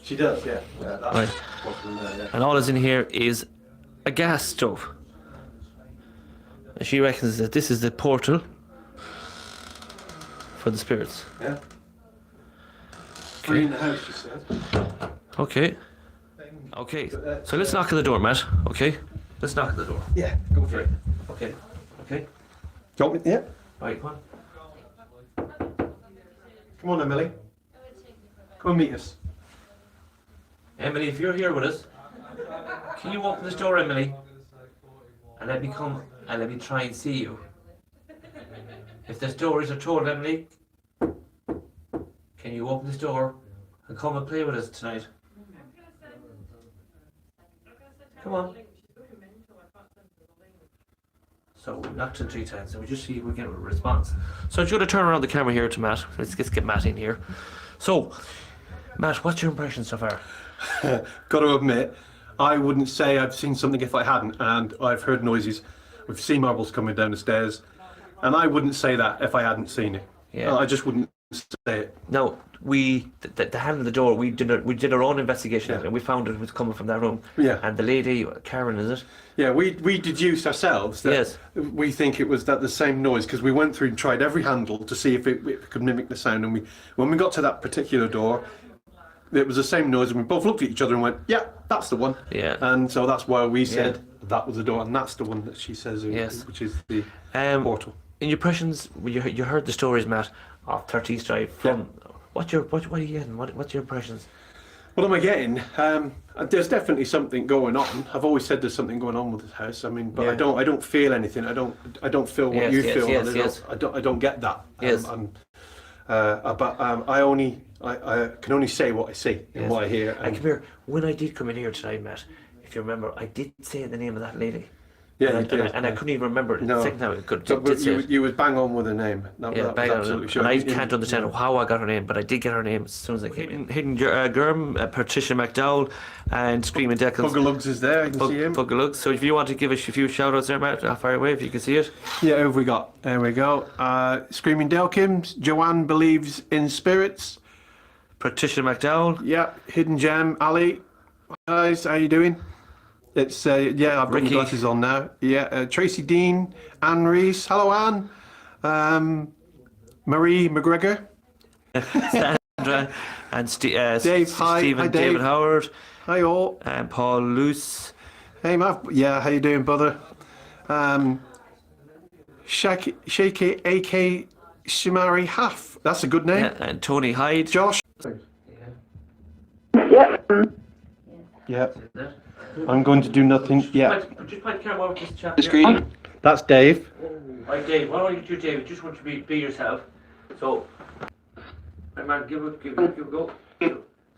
She does, yeah. Yeah, that's Right. what's in there, yeah. And all that's in here is a gas stove. And she reckons that this is the portal for the spirits. Yeah. Free in the house, she said. Okay. Okay. So let's knock on the door, Matt. Okay. Let's knock on the door. Yeah, go for it. Okay. Okay. Do you want me? Yeah. Right, come on. Come on, Emily. Come and meet us. Emily, if you're here with us, can you open this door, Emily? And let me come and let me try and see you. If this door is a told, Emily, can you open this door and come and play with us tonight? Come on. So we knocked in 3 times and we just see if we get a response. So I'm going to turn around the camera here to Matt. Let's get Matt in here. So, Matt, what's your impression so far? Got to admit, I wouldn't say I've seen something if I hadn't, and I've heard noises. We've seen marbles coming down the stairs, and I wouldn't say that if I hadn't seen it. Yeah. I just wouldn't say it. No, the hand of the door, we did our own investigation Yeah. and we found it was coming from that room. Yeah. And the lady, Karen, is it? Yeah, we deduced ourselves that Yes. we think it was the same noise because we went through and tried every handle to see if it could mimic the sound, and when we got to that particular door, it was the same noise, and we both looked at each other and went, "Yeah, that's the one." Yeah. And so that's why we said that was the door, and that's the one that she says, Yes. which is the portal. In your impressions, you heard the stories, Matt, of 30 East Drive. From what are you getting? What's your impressions? What am I getting? There's definitely something going on. I've always said there's something going on with this house. I mean, but Yeah. I don't feel anything. I don't feel what Yes, you yes, feel. yes, and yes. I don't get that. Yes. I can only say what I see and Yes. what I hear. And come here, when I did come in here tonight, Matt, if you remember, I did say the name of that lady. Yeah, and, you did, I couldn't even remember it. No. The second time I could But did say it. you was bang on with her name. That was Bang on absolutely it. sure. And I can't understand how I got her name, but I did get her name as soon as I came in. Hidden Germ, Patricia McDowell, and Screaming Decals. Buggerlugs is there. You can see him. Buggerlugs. So if you want to give us a few shout outs there, Matt, fire away if you can see it. Yeah, who have we got? There we go. Screaming Delkims. Joanne believes in spirits. Patricia McDowell. Yeah, Hidden Gem. Ali. Hi guys, how you doing? It's I've got my Ricky. glasses on now. Yeah, Tracy Dean, Anne Reese. Hello, Anne. Marie McGregor. Sandra and Dave, hi. Stephen, Hi, Dave. David Howard, Hi all. and Paul Luce. Hey, Maff. Yeah, how you doing, brother? Shaky, A.K. Shimari Haff. That's a good name. And Tony Hyde. Josh. Yeah. I'm going to do nothing. Yeah. Just point the camera over to this chap here. That's Dave. Right, Dave, what do you do, David? Just want you to be yourself. So, right, man, give it a go.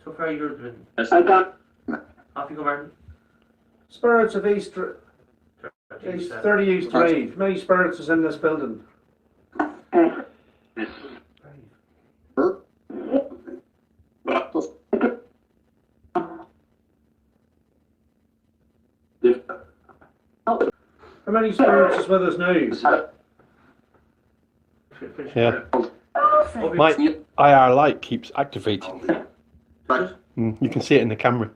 So far, you're been. Off you go, Martin. Spirits of East 30 East Drive. Many spirits is in this building. How many spirits is with us now? Yeah. My IR light keeps activating. You can see it in the camera.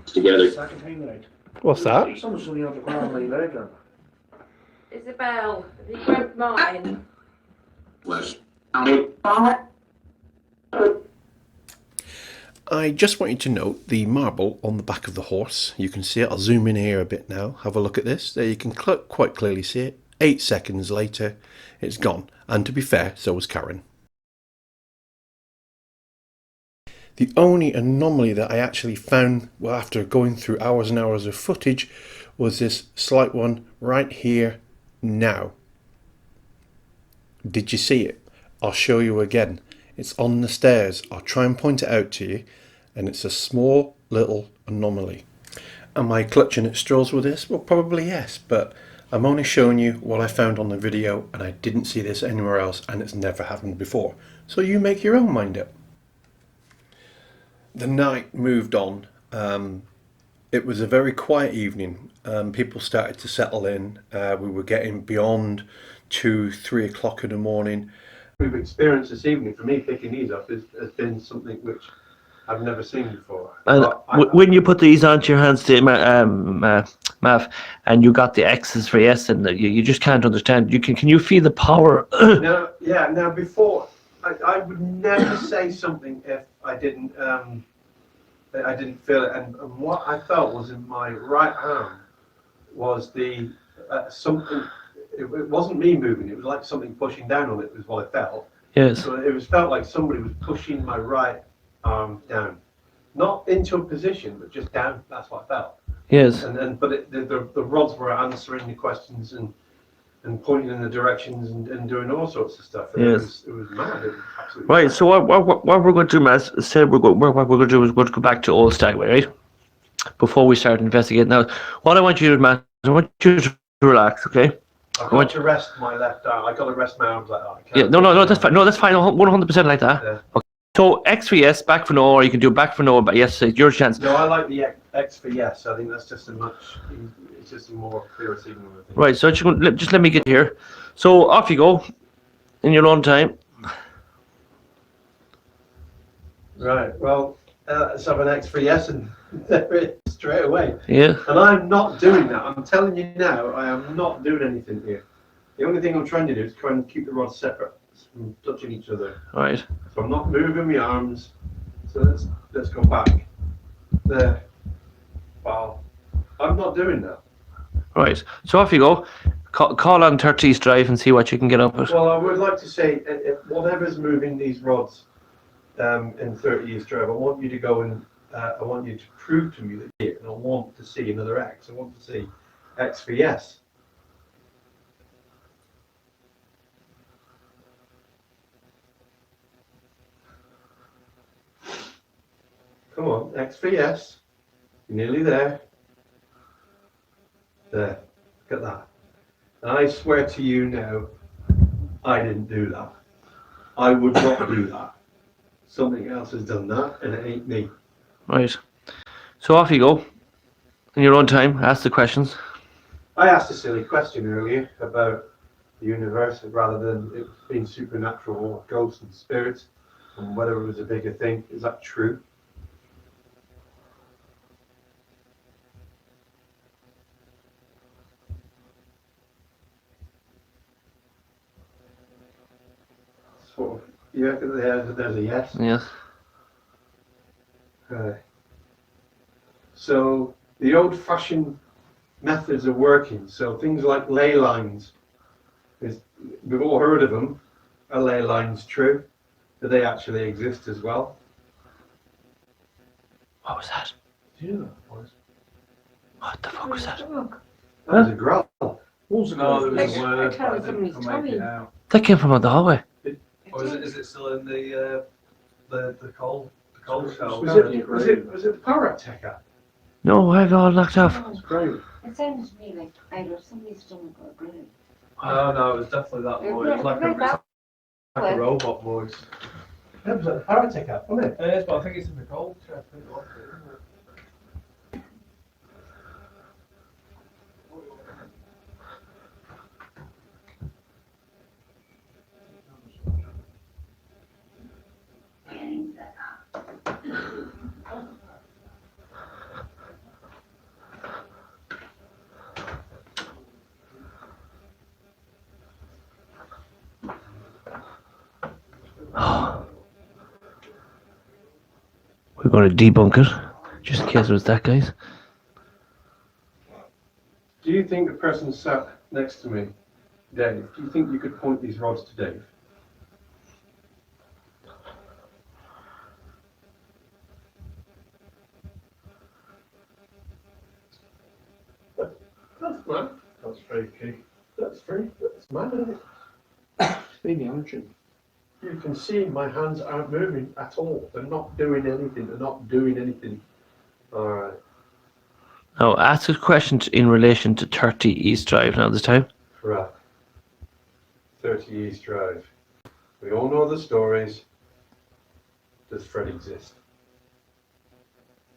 Together. What's that? Someone's on the other corner of my leg. Isabel, have you grabbed mine? I just want you to note the marble on the back of the horse. You can see it. I'll zoom in here a bit now. Have a look at this. There you can quite clearly see it. 8 seconds later, it's gone. And to be fair, so was Karen. The only anomaly that I actually found after going through hours and hours of footage was this slight one right here now. Did you see it? I'll show you again. It's on the stairs. I'll try and point it out to you, and it's a small little anomaly. Am I clutching at straws with this? Well, probably yes, but I'm only showing you what I found on the video, and I didn't see this anywhere else, and it's never happened before. So you make your own mind up. The night moved on. It was a very quiet evening. People started to settle in. We were getting beyond 2-3 o'clock in the morning. We've experienced this evening, for me, picking these up has been something which I've never seen before. And when you put these onto your hands, Maff, and you got the X's for yes, and you just can't understand. Can you feel the power? Now before, I would never say something if I didn't feel it. And what I felt was in my right arm was the something. It wasn't me moving. It was like something pushing down on it. Was what I felt. Yes. So it felt like somebody was pushing my right arm down, not into a position, but just down. That's what I felt. Yes. But the rods were answering the questions and pointing in the directions and doing all sorts of stuff. And yes. It was mad. It was absolutely right. mad. So what we're going to do, Matt, said what we're going to do is we're going to go back to Old Stagway, right? Before we start investigating. Now, what I want you to do, Matt, I want you to relax, okay? I've got to rest my left arm. I've got to rest my arms like that. Yeah, no, that's fine. No, that's fine. 100% like that. Yeah. Okay. So X for yes, back for no, or you can do back for no, but yes, it's your chance. No, I like the X for yes. I think that's just it's just a more clear signal. I think. Right, so just let me get here. So off you go, in your own time. Right, well, let's have an X for yes, and there it is straight away. Yeah. And I'm not doing that. I'm telling you now, I am not doing anything here. The only thing I'm trying to do is try and keep the rods separate from touching each other. Right. So I'm not moving my arms. So let's go back. There. Wow. I'm not doing that. Right. So off you go. Call on 30 East Drive and see what you can get up with. Well, I would like to say, whatever's moving these rods in 30 East Drive, I want you to go and I want you to prove to me that here, and I want to see another X. I want to see X for yes. Come on, X for yes. You're nearly there. There. Look at that. And I swear to you now, I didn't do that. I would not do that. Something else has done that, and it ain't me. Right. So off you go. In your own time, ask the questions. I asked a silly question earlier about the universe, rather than it being supernatural or ghosts and spirits, and whether it was a bigger thing. Is that true? Sort of. Yeah, there's a yes. Yes. So the old-fashioned methods of working, so things like ley lines, we've all heard of them. Are ley lines true? Do they actually exist as well? What was that? Do you know what that was? What the fuck was that? That was a growl. Also, No, there was a I word, can't but I remember didn't his make tummy. it out. That came from out the hallway. Or is it still in the coal shelf? Was it the Paratek app? No, I've all knocked off. It's great. It sounded to me like either somebody's stomach or a groove. No, it was definitely that voice. It was like a robot voice. That was like the Paratek app, wasn't it? It is, but I think it's in the coal shelf. We're going to debunk it, just in case it was that, guys. Do you think the person sat next to me, Dave, do you think you could point these rods to Dave? That's mad. That's very key. That's mad, isn't it? Maybe aren't. You can see my hands aren't moving at all. They're not doing anything. Alright. Now, ask a question in relation to 30 East Drive now this time. Right. 30 East Drive. We all know the stories. Does Fred exist?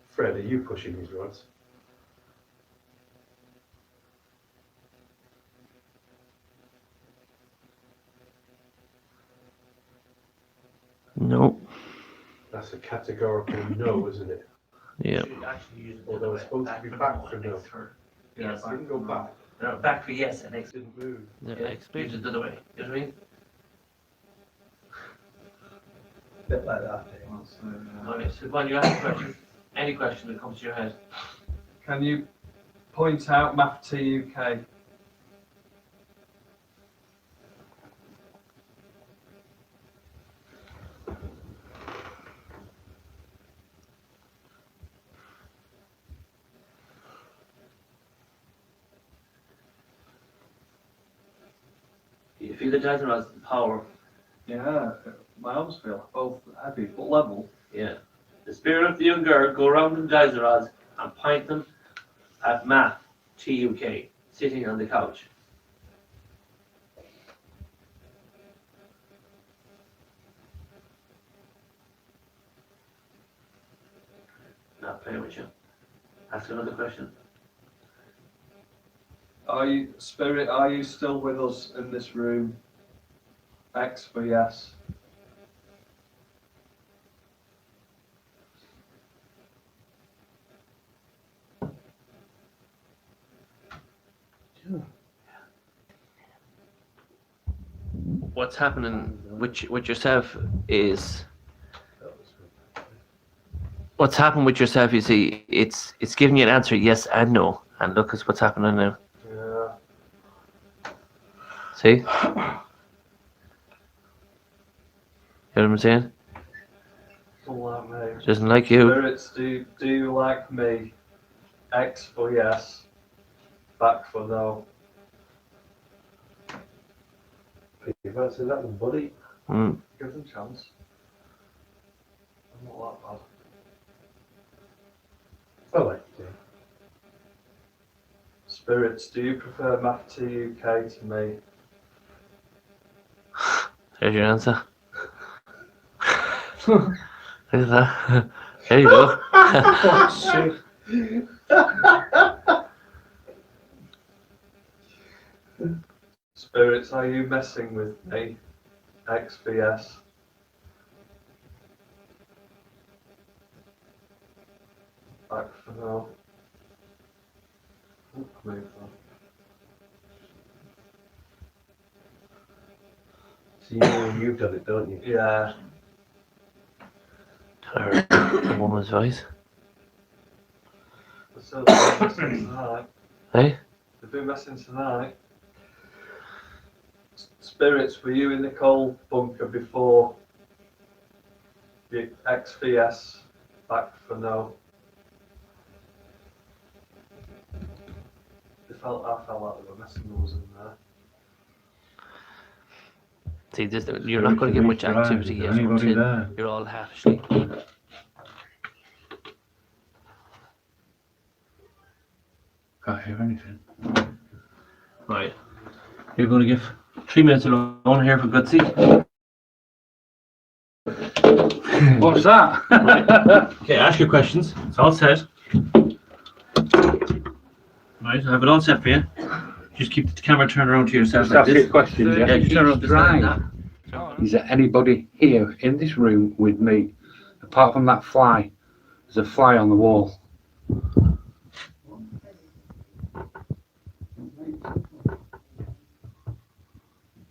Fred, are you pushing these rods? No. That's a categorical no, isn't it? Yeah. Although it's supposed to be back for no. Yes. I didn't go back. No, back for yes and It didn't move. Yeah, explain it the other way. You know what I mean? Bit like that. Alright, so when you ask a question, any question that comes to your head. Can you point out Maff UK? You feel the dynamite power. Yeah, my arms feel both heavy. What level? Yeah. The spirit of the young girl go around in dice rods and point them at Maff TUK sitting on the couch. Not playing with you. Ask another question. Are you still with us in this room? X for yes. What's happening with yourself is what's happened with yourself, you see, it's giving you an answer yes and no. And look at what's happening now. Yeah. See? You know what I'm saying? Don't like me. Doesn't like you. Spirits, do you like me? X for yes. Back for no. You've answered that one, buddy. Mm. Give them a chance. I'm not that bad. I like you. Spirits, do you prefer Maff UK to me? There's your answer. Look at that. There you go. Spirits, are you messing with me? X for yes. Back for no. Move on. So you know you've done it, don't you? Yeah. Tell her a woman's voice. They're still messing tonight. Hey? They've been messing tonight. Spirits, were you in the coal bunker before? The X for yes, back for no. I felt like they were messing those in there. See, this, you're not going to get much activity yet until you're all half asleep. Can't hear anything. Right. You're going to give 3 minutes alone here for Gutsy. What's that? Right. Okay, ask your questions. It's all set. Right, I have it all set for you. Just keep the camera turned around to yourself. Just Like ask this. your questions, yeah? Yeah, just turn around just like Right. that. Is there anybody here in this room with me? Apart from that fly. There's a fly on the wall.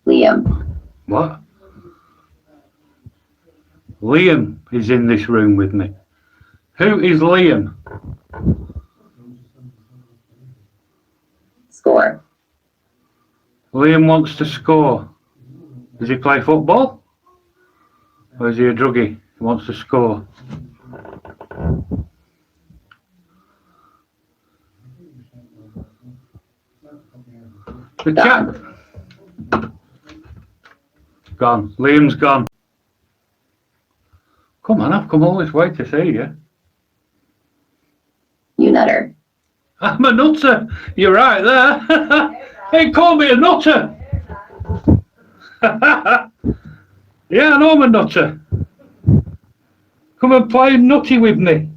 Liam. What? Liam is in this room with me. Who is Liam? Score. Liam wants to score. Does he play football? Or is he a druggie who wants to score? The chat. Gone. Liam's gone. Come on, I've come all this way to see you. You nutter. I'm a nutter. You're right there. Hey, call me a nutter. Yeah, I know I'm a nutter. Come and play nutty with me.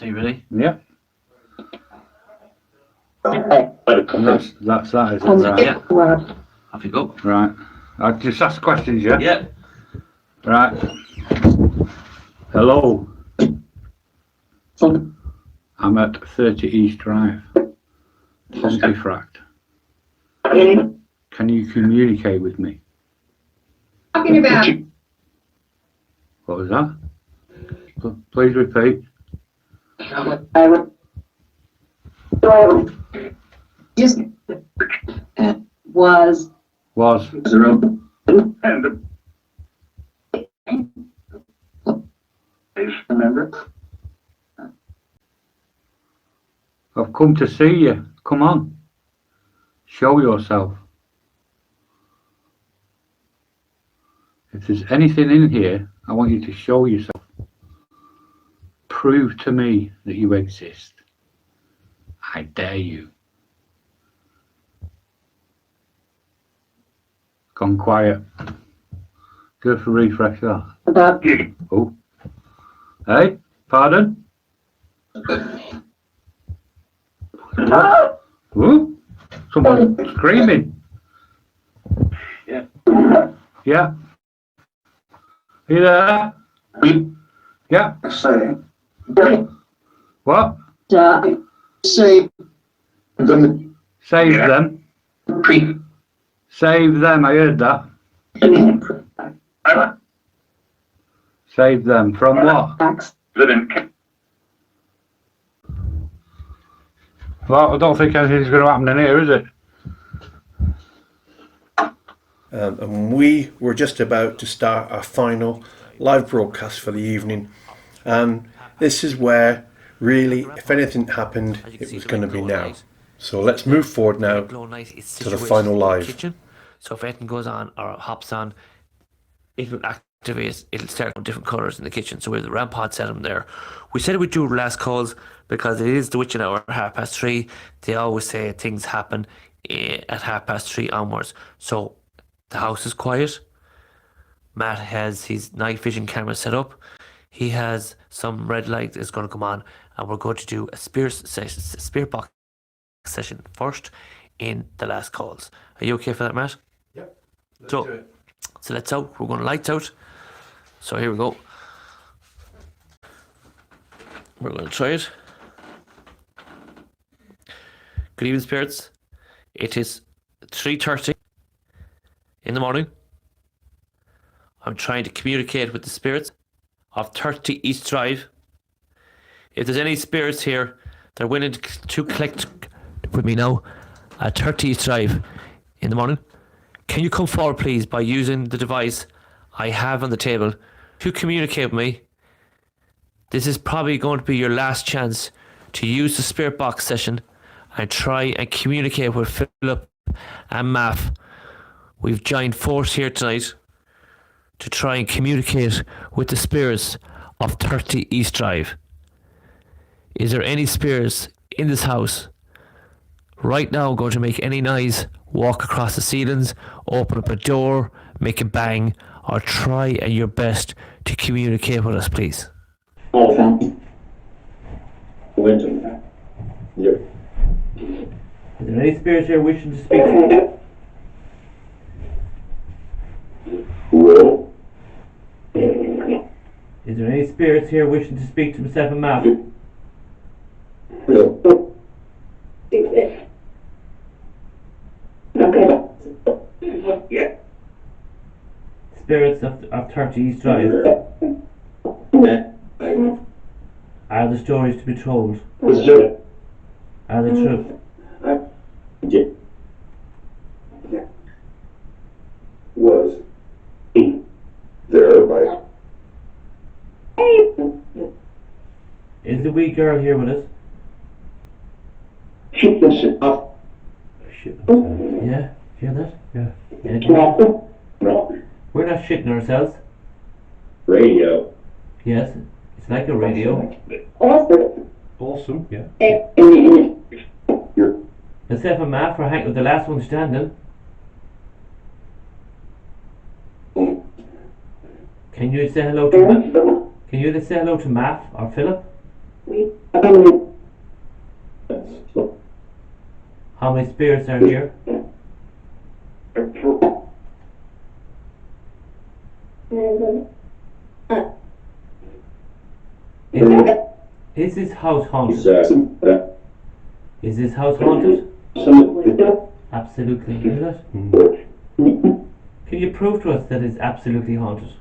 Are you ready? Yeah. That's that, is it? Right. Yeah. Off you go. Right. I just ask questions, yeah? Yeah. Right. Hello. I'm at 30 East Drive. Pontefract. Can you communicate with me? Talking about. What was that? Please repeat. Just was. Was. Remember? I've come to see you. Come on. Show yourself. If there's anything in here, I want you to show yourself. Prove to me that you exist. I dare you. Gone quiet. Go for refresh that. Oh. Hey, pardon? Ooh, someone screaming. Yeah. Yeah. Are you there? Yeah. What? Save them. Save them. Save them, I heard that. Save them from what? Well, I don't think anything's going to happen in here, is it? And we were just about to start our final live broadcast for the evening, and this is where really, if anything happened, it was going to be now. So let's move forward now to the final live. Kitchen. So if anything goes on or hops on, it will activate, it'll start on different colours in the kitchen. So we have the RAM pod set them there. We said we'd do last calls because it is the witching hour, 3:30. They always say things happen at 3:30 onwards. So the house is quiet. Matt has his night vision camera set up. He has some red light that's going to come on, and we're going to do a spirit box session first in the last calls. Are you okay for that, Matt? Yep. So let's out. We're going to lights out. So here we go. We're going to try it. Good evening, spirits. It is 3:30 in the morning. I'm trying to communicate with the spirits of 30 East Drive. If there's any spirits here that are willing to collect with me now at 30 East Drive in the morning, can you come forward please by using the device I have on the table to communicate with me? This is probably going to be your last chance to use the spirit box session and try and communicate with Philip and Maff. We've joined force here tonight to try and communicate with the spirits of 30 East Drive. Is there any spirits in this house right now going to make any noise, walk across the ceilings, open up a door, make a bang, or try at your best to communicate with us, please? Is there any spirits here wishing to speak to you? Is there any spirits here wishing to speak to myself and Matt? spirits of 30 East Drive? Are the stories to be told? Are they true? Was there by Is the wee girl here with us? shit this shit up. Shit. Yeah, hear that? Yeah. No. We're not shitting ourselves. Radio. Yes, it's like a radio. Awesome, yeah. Myself and Maff are hanging with the last one standing. Can you say hello to Maff? Can you say hello to Maff or Philip? How many spirits are here? Is this house haunted? Is this house haunted? Absolutely. Is it? Can you prove to us that it's absolutely haunted?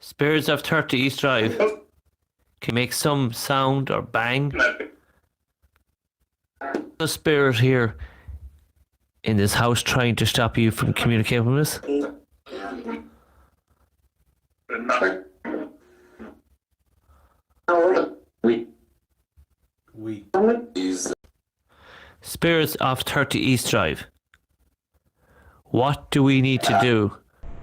Spirits of 30 East Drive. Can you make some sound or bang? The spirit here in this house trying to stop you from communicating with us? We. Spirits of 30 East Drive. What do we need to do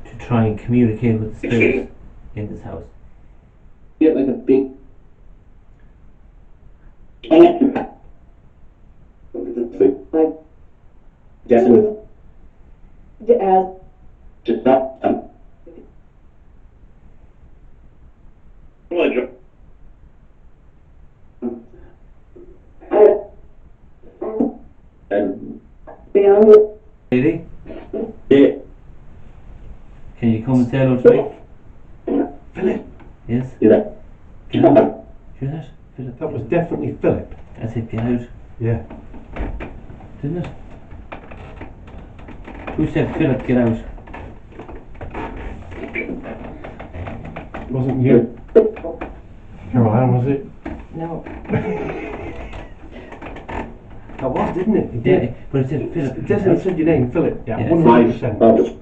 to try and communicate with the spirits in this house? Get like a big. Just not. And Lady, yeah. can you come and say hello to me? Philip. Yes? Yeah. Get out. Hear that? Philip. That was definitely Philip. I said get out. Yeah. Didn't it? Who said Philip get out? It wasn't you. Caroline, was it? No. That was, didn't it? It Yeah, did. but it said Philip. It definitely said your name, Philip. Yeah, Yeah, 100%.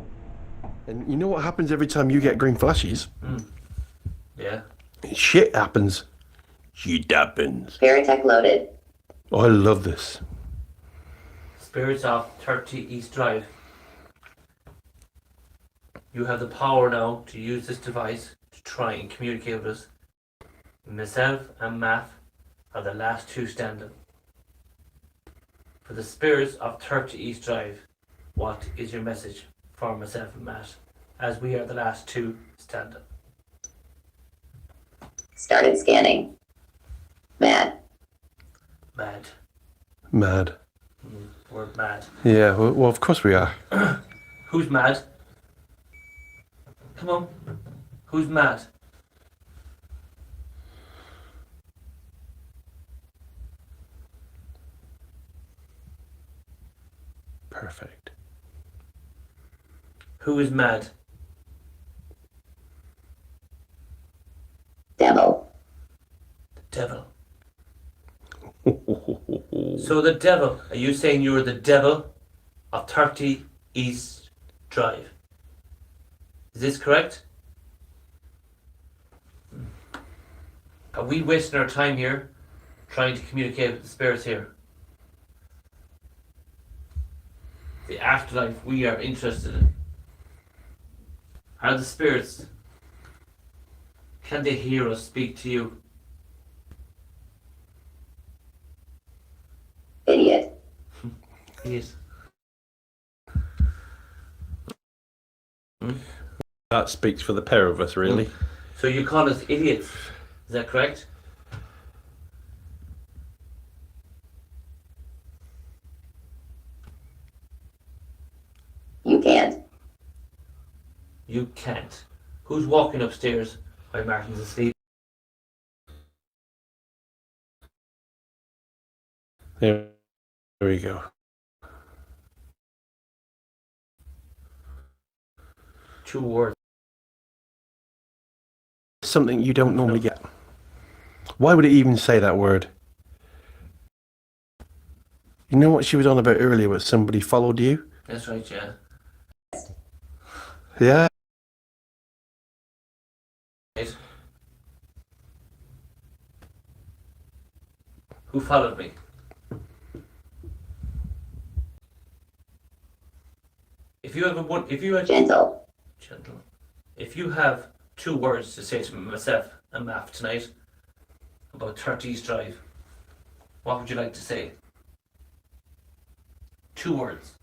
And you know what happens every time you get green flashes? Yeah. Shit happens. Shit happens. Veritech loaded. Oh, I love this. Spirits of 30 East Drive. You have the power now to use this device to try and communicate with us. Myself and Maff are the last two standing. For the spirits of 30 East Drive, what is your message for myself and Matt, as we are the last two standing? Started scanning. Mad. Mad. Mad. We're mad. Yeah, well, of course we are. Who's mad? Come on. Who's mad? Perfect. Who is mad? Devil. The devil. So the devil, are you saying you're the devil of 30 East Drive? Is this correct? Are we wasting our time here trying to communicate with the spirits here? The afterlife we are interested in. Are the spirits, can they hear us speak to you? Idiot. Yes. That speaks for the pair of us, really. So you call us idiots, is that correct? You can't. You can't. Who's walking upstairs while Martin's asleep? There we go. 2 words. Something you don't normally get. Why would it even say that word? You know what she was on about earlier, was somebody followed you? That's right, yeah. Yeah. Right. Who followed me? If you have Gentle. gentle. If you have 2 words to say to myself and Maff tonight about 30 East Drive, what would you like to say? 2 words.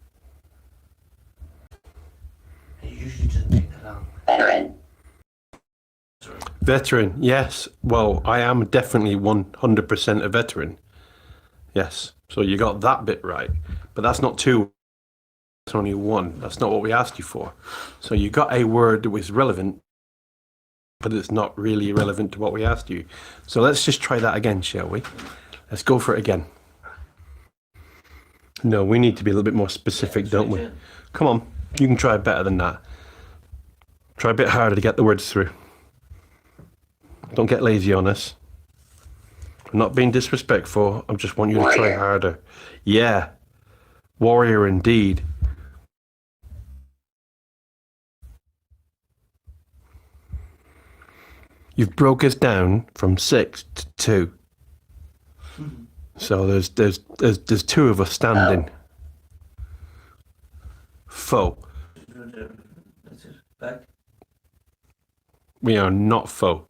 It usually doesn't take that long. Veteran. Veteran, yes. Well, I am definitely 100% a veteran. Yes. So you got that bit right. But that's not 2. That's only 1. That's not what we asked you for. So you got a word that was relevant, but it's not really relevant to what we asked you. So let's just try that again, shall we? Let's go for it again. No, we need to be a little bit more specific, don't we? Come on, you can try better than that. Try a bit harder to get the words through. Don't get lazy on us. I'm not being disrespectful. I just want you to try harder. Yeah. Warrior indeed. You've broke us down from 6 to 2. So there's 2 of us standing. Foe. That's it. Back. We are not foe.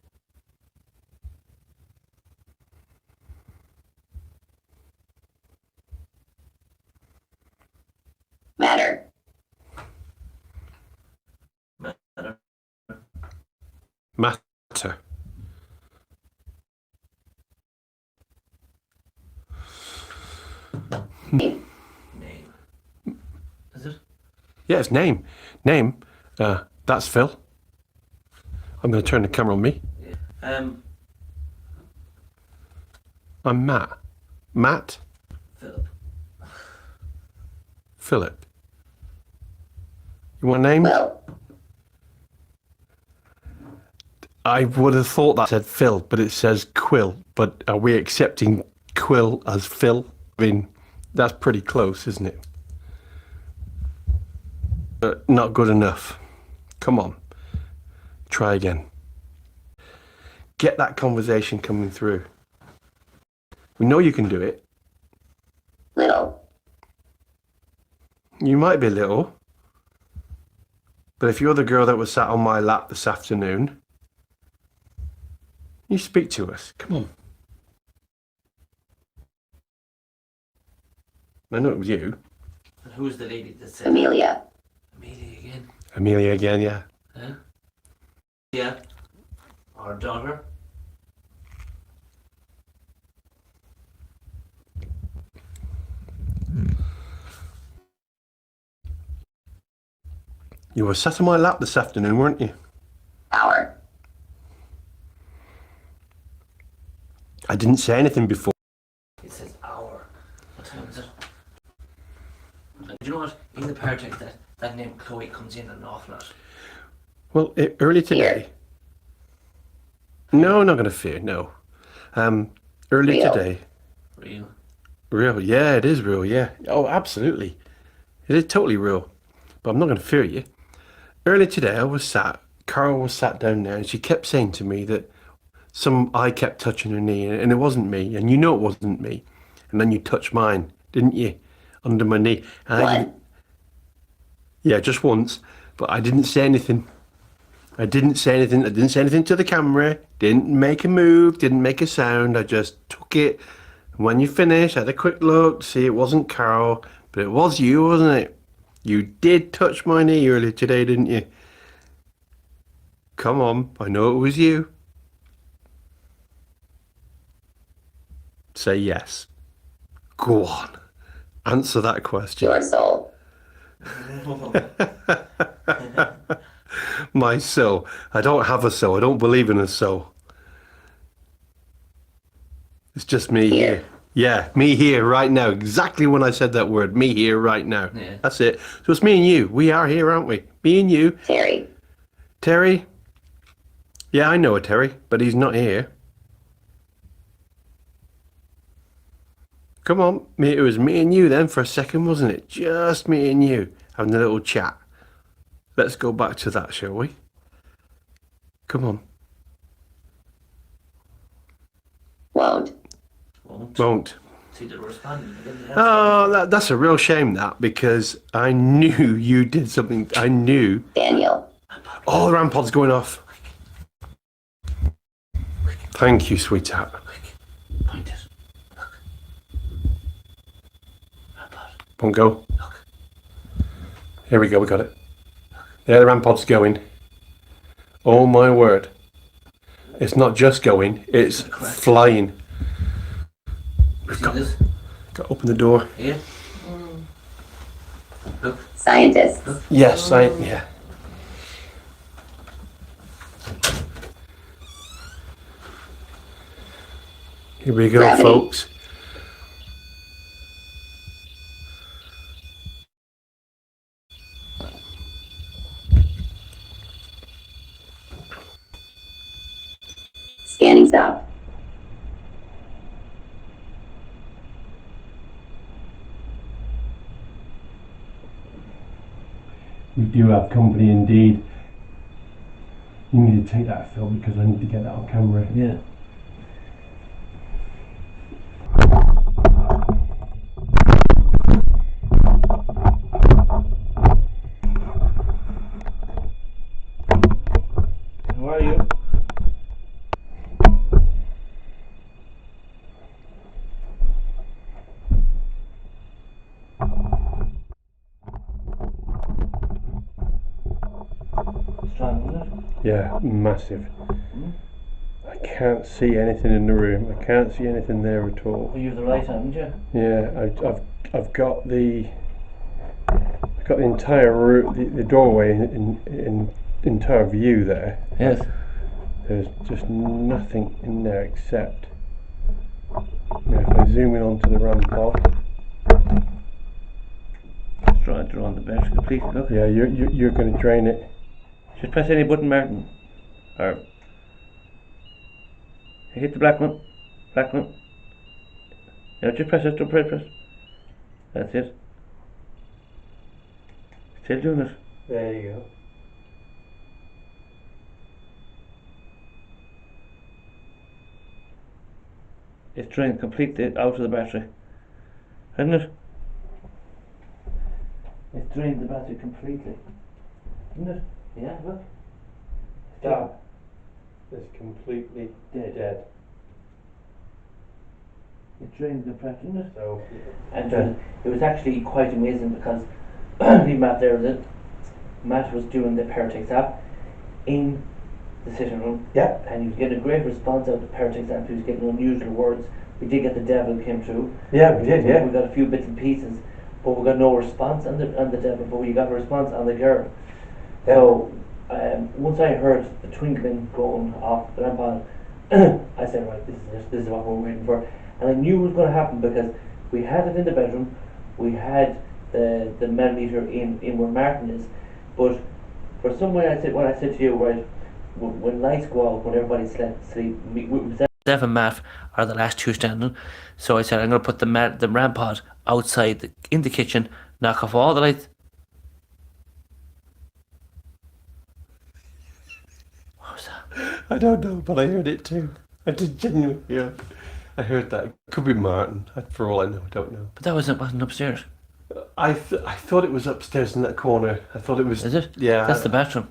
Matter. Matter. Matter. Name. Name. Is it? Yeah, it's name. Name. That's Phil. I'm going to turn the camera on me. I'm Matt. Matt. Philip. Philip. You want a name? Will. I would have thought that said Phil, but it says Quill. But are we accepting Quill as Phil? I mean, that's pretty close, isn't it? But not good enough. Come on. Try again. Get that conversation coming through. We know you can do it. Little. You might be little. But if you're the girl that was sat on my lap this afternoon, you speak to us. Come on. I know it was you. And who's the lady that said Amelia. Amelia again? Amelia again, yeah. Huh? Yeah. Our daughter. You were sat on my lap this afternoon, weren't you? Hour. I didn't say anything before. It says hour. What time is it? And do you know what? In the Paranormal Tec, that name Chloe comes in an awful lot. Well, early today. No, not going to fear, no. Early Real. today. Real. Real, yeah, it is real, yeah. Oh, absolutely. It is totally real. But I'm not going to fear you. Early today, Carol was sat down there, and she kept saying to me that I kept touching her knee, and it wasn't me, and you know it wasn't me. And then you touched mine, didn't you? Under my knee. And yeah, just once. But I didn't say anything. I didn't say anything to the camera. Didn't make a move, didn't make a sound. I just took it. And when you finished, I had a quick look to see it wasn't Carol, but it was you, wasn't it? You did touch my knee earlier today, didn't you? Come on, I know it was you. Say yes. Go on. Answer that question. Your soul. My soul. I don't have a soul. I don't believe in a soul. It's just me here. Yeah, me here right now. Exactly when I said that word. Me here right now. Yeah. That's it. So it's me and you. We are here, aren't we? Me and you. Fairy. Terry? Yeah, I know a Terry, but he's not here. Come on, it was me and you then for a second, wasn't it? Just me and you having a little chat. Let's go back to that, shall we? Come on. Won't. Won't. See, they're responding. Oh, that's a real shame, that, because I knew you did something. I knew. Daniel. Oh, the RAM pod's going off. Thank you, sweetheart. Point it. Look. RAM pod. Won't go. Look. Here we go, we got it. There, the RAM pod's going. Oh my word. It's not just going, it's flying. We've got this? Got to open the door. Here. Look. Scientists. Yes, yeah. Here we go, Gravity. folks. Scanning stop. We do have company indeed. You need to take that, Phil, because I need to get that on camera. Yeah. How are you? Strong, isn't it? Yeah, massive. I can't see anything in the room. I can't see anything there at all. Well, you have the right, haven't you? Yeah, I've got the entire room, the doorway in entire view there. Yes. There's just nothing in there except. Now, if I zoom in onto the RAM pod, Draw on the battery completely. Look. yeah, you're going to drain it. Just press any button, Martin. Or hit the black one. Black one. No, just press it. Don't press. That's it. Still doing it. There you go. It's drained completely out of the battery. Isn't it? It's drained the battery completely. Isn't it? Yeah, look. Stop. It's completely dead. It drained the battery, isn't it? So, And it was actually quite amazing because leave Matt there with it. Matt was doing the Paratex app in the sitting room. yeah. And he was getting a great response out of the Paratex app. He was getting unusual words. We did get the devil came through. Yeah, we did, yeah. We got a few bits and pieces, but we got no response on the devil. But we got a response on the girl. Yeah. So once I heard the twinkling going off the lamp on, I said, right, this is what we're waiting for. And I knew it was going to happen because we had it in the bedroom. We had the millimeter in where Martin is, but for some way I said what I said to you, right, when lights go out, when everybody's asleep, Steph and Maff are the last two standing. So I said I'm going to put the RAM pod outside in the kitchen, knock off all the lights. What was that? I don't know, but I heard it too. I did genuinely hear. I heard that. It could be Martin. For all I know, I don't know. But that wasn't upstairs. I thought it was upstairs in that corner. I thought it was. Is it? Yeah. That's the bathroom.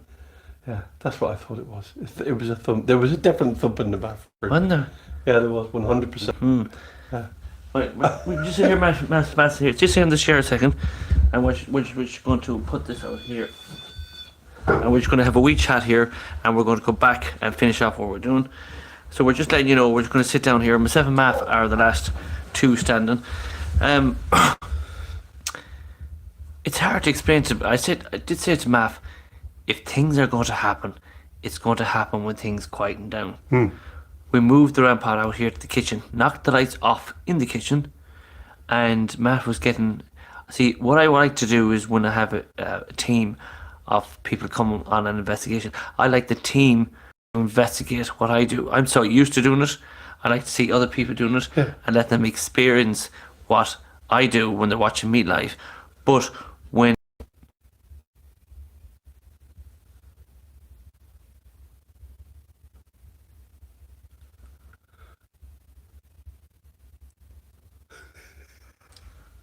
Yeah, that's what I thought it was. It was a thump. There was a definite thump in the bathroom. Wasn't there? Yeah, there was 100%. Yeah. Right, we just sit here, Matt's here. Just sit on the chair a second, and we're just going to put this out here. And we're just going to have a wee chat here, and we're going to go back and finish off what we're doing. So we're just letting you know, we're just going to sit down here. Myself and Maff are the last two standing. It's hard to explain to. I did say to Maff, if things are going to happen, it's going to happen when things quieten down. We moved the RAM pod out here to the kitchen, knocked the lights off in the kitchen, and Matt was getting. See, what I like to do is when I have a team, of people coming on an investigation. I like the team to investigate what I do. I'm so used to doing it. I like to see other people doing it and let them experience what I do when they're watching me live. But when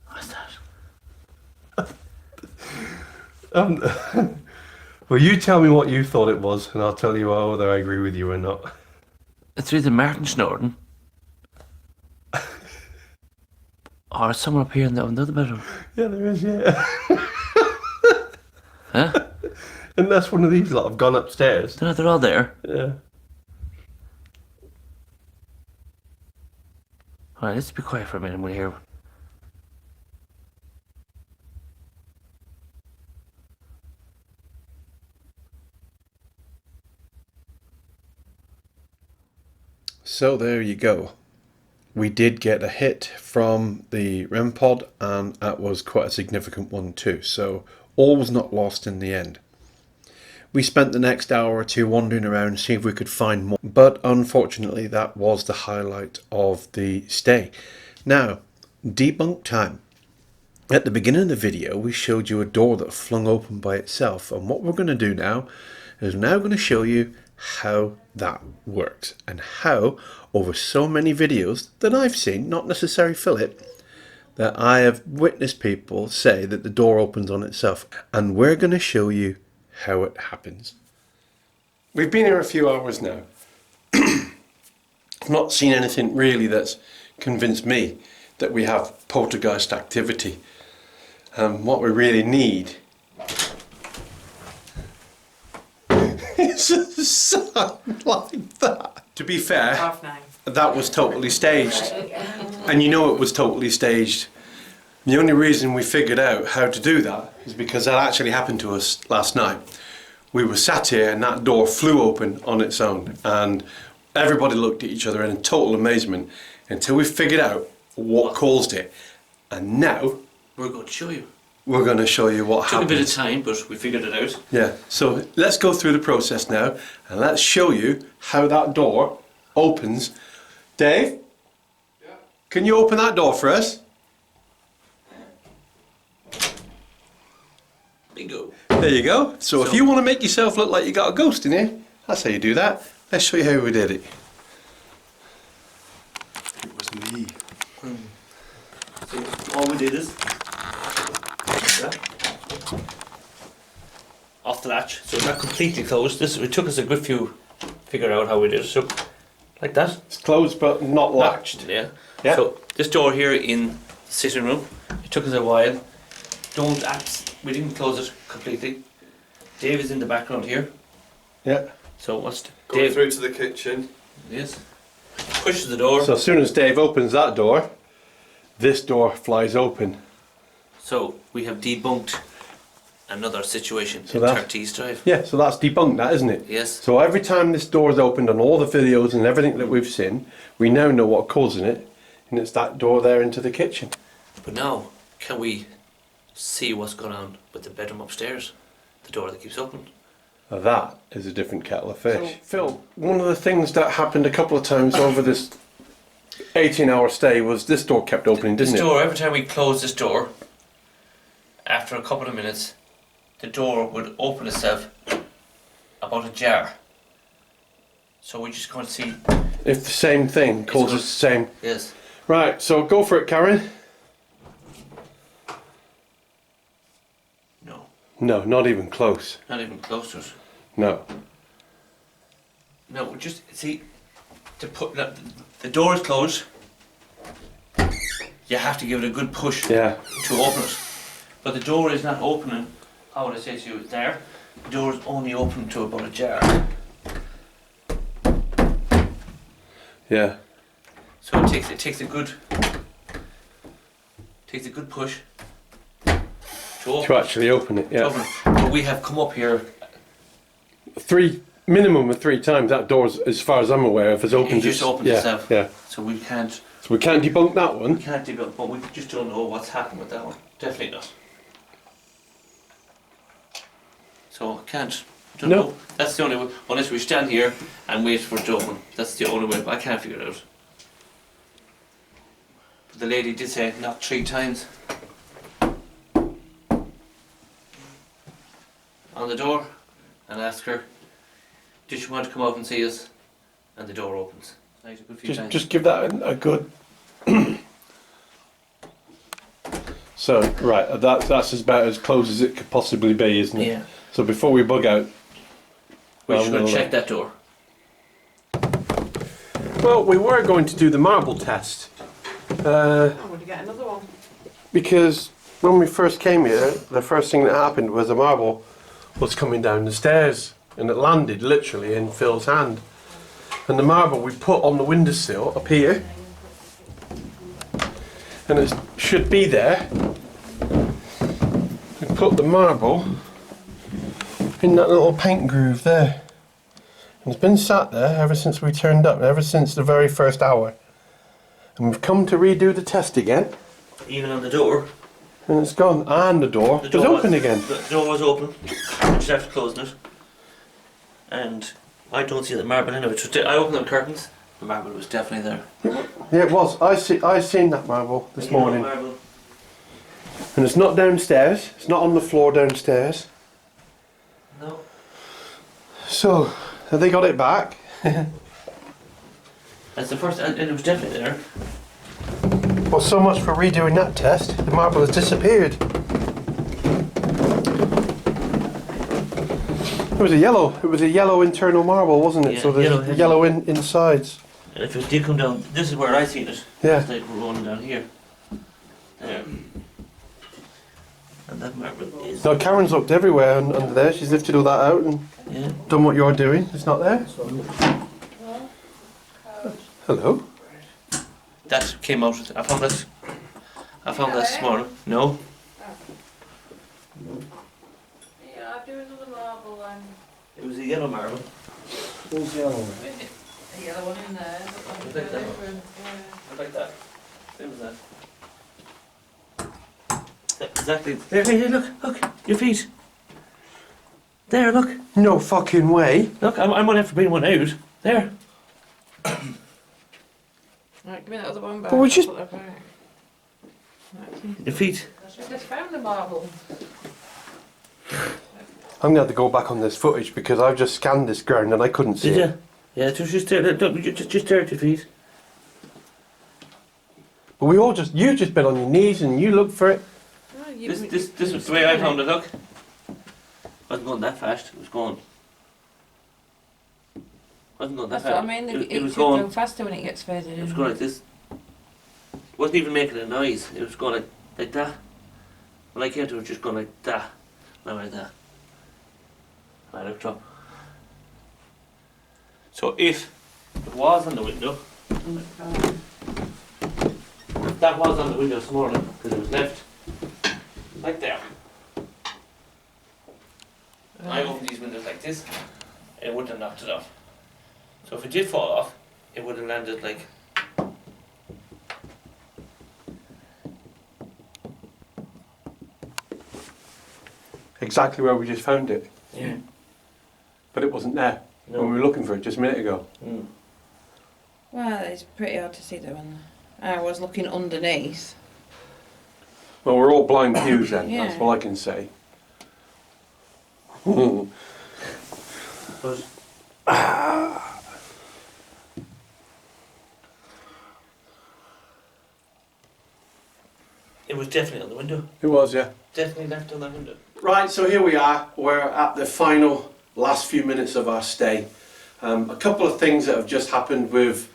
what's that? Well, you tell me what you thought it was, and I'll tell you whether I agree with you or not. It's either Martin snoring or it's someone up here in the other bedroom. Yeah, there is, yeah. Huh? Unless one of these lot have gone upstairs. They're all there. Yeah. Alright, let's be quiet for a minute and we'll hear. So there you go. We did get a hit from the REM pod, and that was quite a significant one too. So all was not lost in the end. We spent the next hour or two wandering around, seeing if we could find more, but unfortunately that was the highlight of the stay. Now, debunk time. At the beginning of the video, we showed you a door that flung open by itself, and what we're going to do now is going to show you how that works, and how over so many videos that I've seen, not necessarily Philip, that I have witnessed people say that the door opens on itself, and we're going to show you how it happens. We've been here a few hours now. I've not seen anything really that's convinced me that we have poltergeist activity. What we really need is a sound like that. To be fair, that was totally staged. And you know it was totally staged. The only reason we figured out how to do that is because that actually happened to us last night. We were sat here and that door flew open on its own, and everybody looked at each other in total amazement until we figured out what caused it. And now We're going to show you. we're going to show you what Took happened. a bit of time, but we figured it out. Yeah, so let's go through the process now, and let's show you how that door opens. Dave? Yeah? Can you open that door for us? Bingo. There you go. So if you want to make yourself look like you got a ghost in here, that's how you do that. Let's show you how we did it. It was me. So all we did is off the latch, so it's not completely closed. It took us a good few figure out how we did it. So like that. It's closed but not latched. Yeah. Yeah. So this door here in the sitting room, it took us a while. We didn't close it completely. Dave is in the background here. Yeah. So what's Going Dave? through to the kitchen. Yes. Pushes the door. So as soon as Dave opens that door, this door flies open. So we have debunked another situation So in that's- Turkey's Drive. Yeah, so that's debunked, that, isn't it? Yes. So every time this door is opened on all the videos and everything that we've seen, we now know what causing it, and it's that door there into the kitchen. But now, can we see what's going on with the bedroom upstairs? The door that keeps open. Now that is a different kettle of fish. So, Phil, one of the things that happened a couple of times over this 18-hour stay was this door kept opening, didn't This it? door, every time we close this door, after a couple of minutes, the door would open itself about ajar. So we just can't see. If the same thing causes the same. Yes. Right, so go for it, Karen. No. No, not even close. Not even close to it. No. No, we just see to put the door is closed. You have to give it a good push Yeah. to open it. But the door is not opening. How would I say to you? There. The door is only open to about ajar. Yeah. So it takes a good push to open. To actually open it, to yeah. open it. But we have come up here. Minimum of 3 times that door's, as far as I'm aware of, has opened. It just opened yeah, itself. Yeah. So we can't. So we can't debunk that one. We can't debunk, but we just don't know what's happened with that one. Definitely not. So I can't. I don't No. know. That's the only way. Unless we stand here and wait for it to open. That's the only way. I can't figure it out. But the lady did say knock 3 times. On the door and ask her, did she want to come out and see us? And the door opens. Nice, a good few times. Just give that a good. So right, that's about as close as it could possibly be, isn't it? Yeah. So before we bug out, We well, should no, check that door. Well, we were going to do the marble test. I'm going to get another one. Because when we first came here, the first thing that happened was a marble was coming down the stairs and it landed literally in Phil's hand. And the marble we put on the windowsill up here, and it should be there. We put the marble in that little paint groove there. And it's been sat there ever since we turned up, ever since the very first hour. And we've come to redo the test again. Even on the door. And it's gone. And the door was open again. The door was open. Just after closing it. And I don't see the marble in it. I opened the curtains. The marble was definitely there. Yeah, it was. I seen that marble this morning. Marble. And it's not downstairs. It's not on the floor downstairs. No. So, have they got it back? That's the first, and it was definitely there. Well, so much for redoing that test. The marble has disappeared. It was a yellow internal marble, wasn't it? Yeah, so there's yellow insides. And if it did come down, this is where I seen it. Yeah. It's like rolling down here. There. And that marble is. No, Karen's looked everywhere under there. She's lifted all that out and Yeah. done what you're doing. It's not there. Hello. That came out. I found that. I found that this morning. No. Yeah, I'll do another marble then. It was a yellow marble. Who's the other one? A yellow one in there. I like that one. I like that. Same as that. Exactly. There, here, look, your feet. There, look. No fucking way. Look, I might have to bring one out. There. Right, give me that other one back. But we just- Put that back. Your feet. I just found the marble. I'm gonna have to go back on this footage because I've just scanned this ground and I couldn't see Did it. you? Yeah, just stare. Look, just stare at your feet. But you just been on your knees and you looked for it. Oh, This was the way I found it. Look. Wasn't going that fast. It was going. Wasn't going that That's fast. what I mean. It It was should going. go faster when it gets further in. It was going like this. Wasn't even making a noise. It was going like that. When I came to it, was just going like that. Not like that. I looked up. So if it was on the window, that was on the window this morning because it was left like there. I opened these windows like this, it wouldn't have knocked it off. So if it did fall off, it would have landed like. Exactly where we just found it. Yeah. But it wasn't there No. when we were looking for it just a minute ago. Mm. Well, it's pretty hard to see though. When I was looking underneath. Well, we're all blind pews then, Yeah. that's all I can say. But it was definitely on the window. It was, yeah. Definitely left on that window. Right, so here we are. We're at the final last few minutes of our stay. A couple of things that have just happened with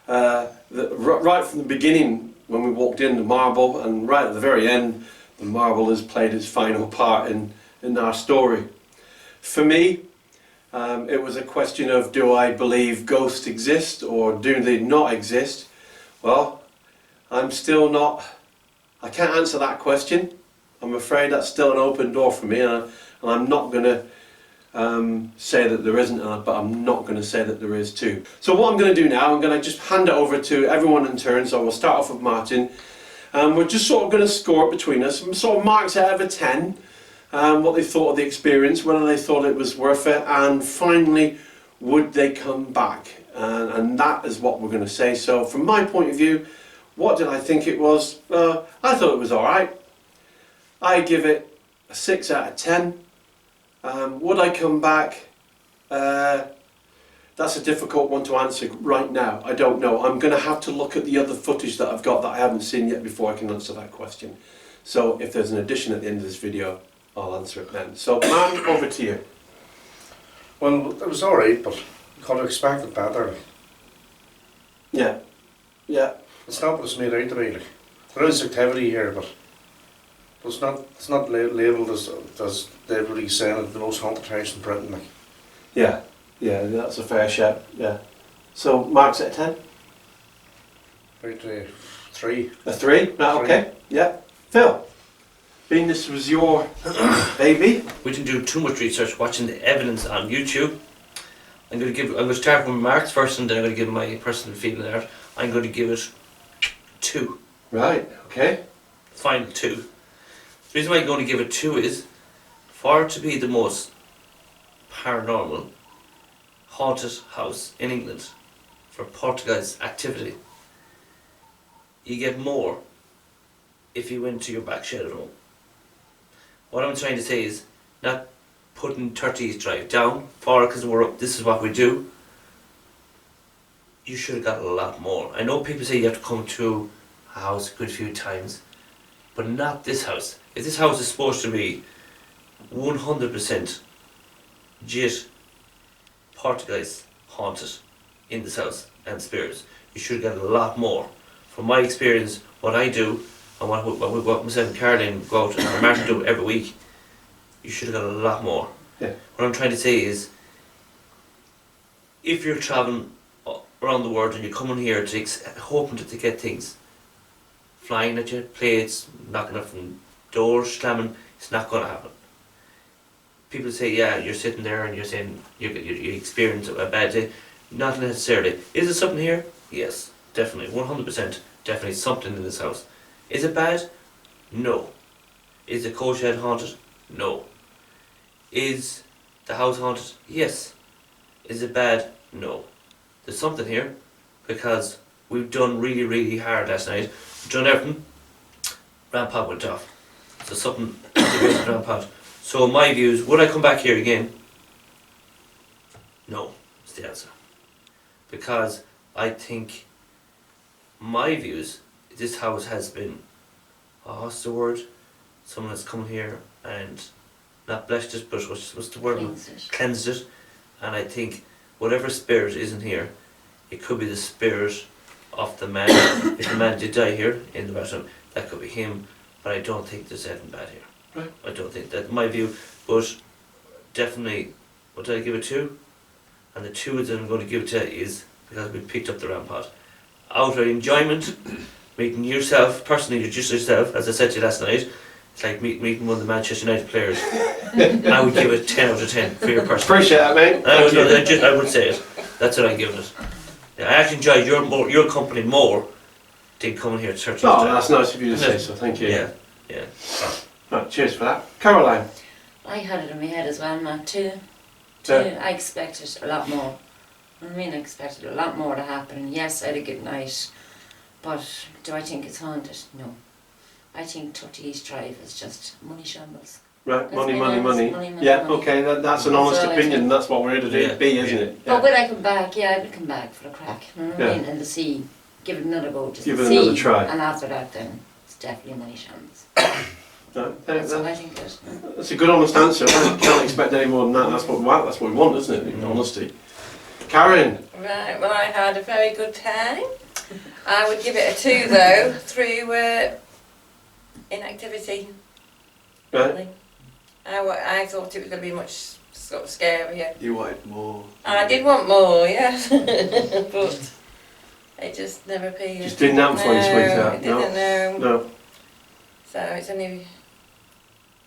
right from the beginning when we walked in, the marble, and right at the very end, the marble has played its final part in our story. For me, it was a question of, do I believe ghosts exist or do they not exist? Well, I'm still not, I can't answer that question. I'm afraid that's still an open door for me, and I'm not going to say that there isn't, but I'm not going to say that there is too. So what I'm going to do now, I'm going to just hand it over to everyone in turn. So we'll start off with Martin. We're just sort of going to score it between us, sort of marks out of a 10. what they thought of the experience, whether they thought it was worth it, and finally, would they come back? And that is what we're going to say. So from my point of view, what did I think it was? I thought it was alright. I give it a 6 out of 10. Would I come back? That's a difficult one to answer right now. I don't know. I'm going to have to look at the other footage that I've got that I haven't seen yet before I can answer that question. So if there's an addition at the end of this video, I'll answer it then. So man, over to you. Well, it was alright, but you could have expected better. Yeah. Yeah. It's not what it's made out to be. Like. There is activity here, but it's not labelled as everybody's saying it, the most haunted house in Britain. Like. Yeah. Yeah, that's a fair shout. Yeah. So marks at 10? About 3. A 3? Right, okay. Yeah. Phil, being this was your baby. We didn't do too much research watching the evidence on YouTube. I'm going to start with marks first, and then I'm going to give my personal feeling there. I'm going to give it 2. Right, okay. Final 2. The reason why I'm going to give it 2 is for it to be the most paranormal haunted house in England for Portuguese activity. You get more if you went to your back shed at home. What I'm trying to say is not putting 30 East Drive down for it because we're up, this is what we do. You should have got a lot more. I know people say you have to come to a house a good few times, but not this house. If this house is supposed to be 100% legit Portuguese haunted in this house and spirits, you should get a lot more. From my experience, what I do and what myself and Caroline go out and Martin do every week, you should have got a lot more. Yeah. What I'm trying to say is, if you're traveling around the world and you're coming here to hoping to get things flying at you, plates, knocking up from doors, slamming, it's not going to happen. People say, yeah, you're sitting there and you're saying you experience a bad day. Not necessarily. Is there something here? Yes, definitely, 100%, definitely something in this house. Is it bad? No. Is the coal shed haunted? No. Is the house haunted? Yes. Is it bad? No. There's something here because we've done really, really hard last night. We've done everything. Rampart went off. So something activated Rampart. So my views, would I come back here again? No, is the answer. Because I think my views, this house has been, what's the word? Someone has come here and not blessed it, but what's the word? Cleansed it. And I think whatever spirit is in here, it could be the spirit of the man. If the man did die here in the bathroom, that could be him. But I don't think there's anything bad here. Right. I don't think that, my view, but definitely, what did I give it 2? And the 2 that I'm going to give it to is because we picked up the Rampart. Out of enjoyment, meeting yourself, personally, just yourself, as I said to you last night, it's like meeting one of the Manchester United players. I would give it 10 out of 10 for your person. Appreciate that, mate. I would say it. That's what I'm giving it. Yeah, I actually enjoyed your company more than coming here to church. Oh, that's nice of you to say so, thank you. Yeah, yeah. Right, cheers for that. Caroline. I had it in my head as well, Matt, too. Yeah. I expected a lot more. I expected a lot more to happen. Yes, I had a good night, but do I think it's haunted? No. I think 30 East Drive is just money shambles. Right, That's money. money. Yeah, okay, that's an honest all I opinion, think. that's what we're here to Yeah. be, isn't it? But would I come back? Yeah, I would come back for a crack. You know what Yeah. I mean? And to see, give it another go, just Give to it see. another try. And after that, then it's definitely money shambles. Right, That's what I think it is. that's a good honest answer. I can't expect any more than that. That's what we want, isn't it? Honesty. Karen. Right, well I had a very good time. I would give it a 2 though, through inactivity. Right. Really. I thought it was going to be much sort of scarier. You wanted more. And I did want more, yes. But it just never appeared. Just didn't happen for you, sweetheart. It didn't, no. No. So it's only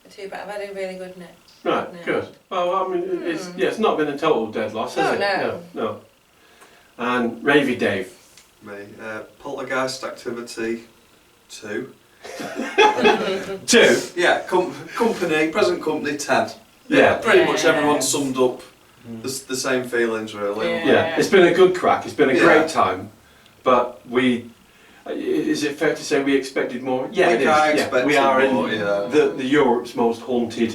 a 2, but I've had a really good night. Right, No. good. Well, I mean, it's not been a total dead loss, has Oh, it? no. No. And Ravy Dave. Me, poltergeist activity 2. 2. Yeah, company, present company 10. Yeah. Pretty much everyone summed up the same feelings really. Yeah, it's been a good crack. It's been a great time, but is it fair to say we expected more? Yeah, We can't expect we are more, in yeah. the Europe's most haunted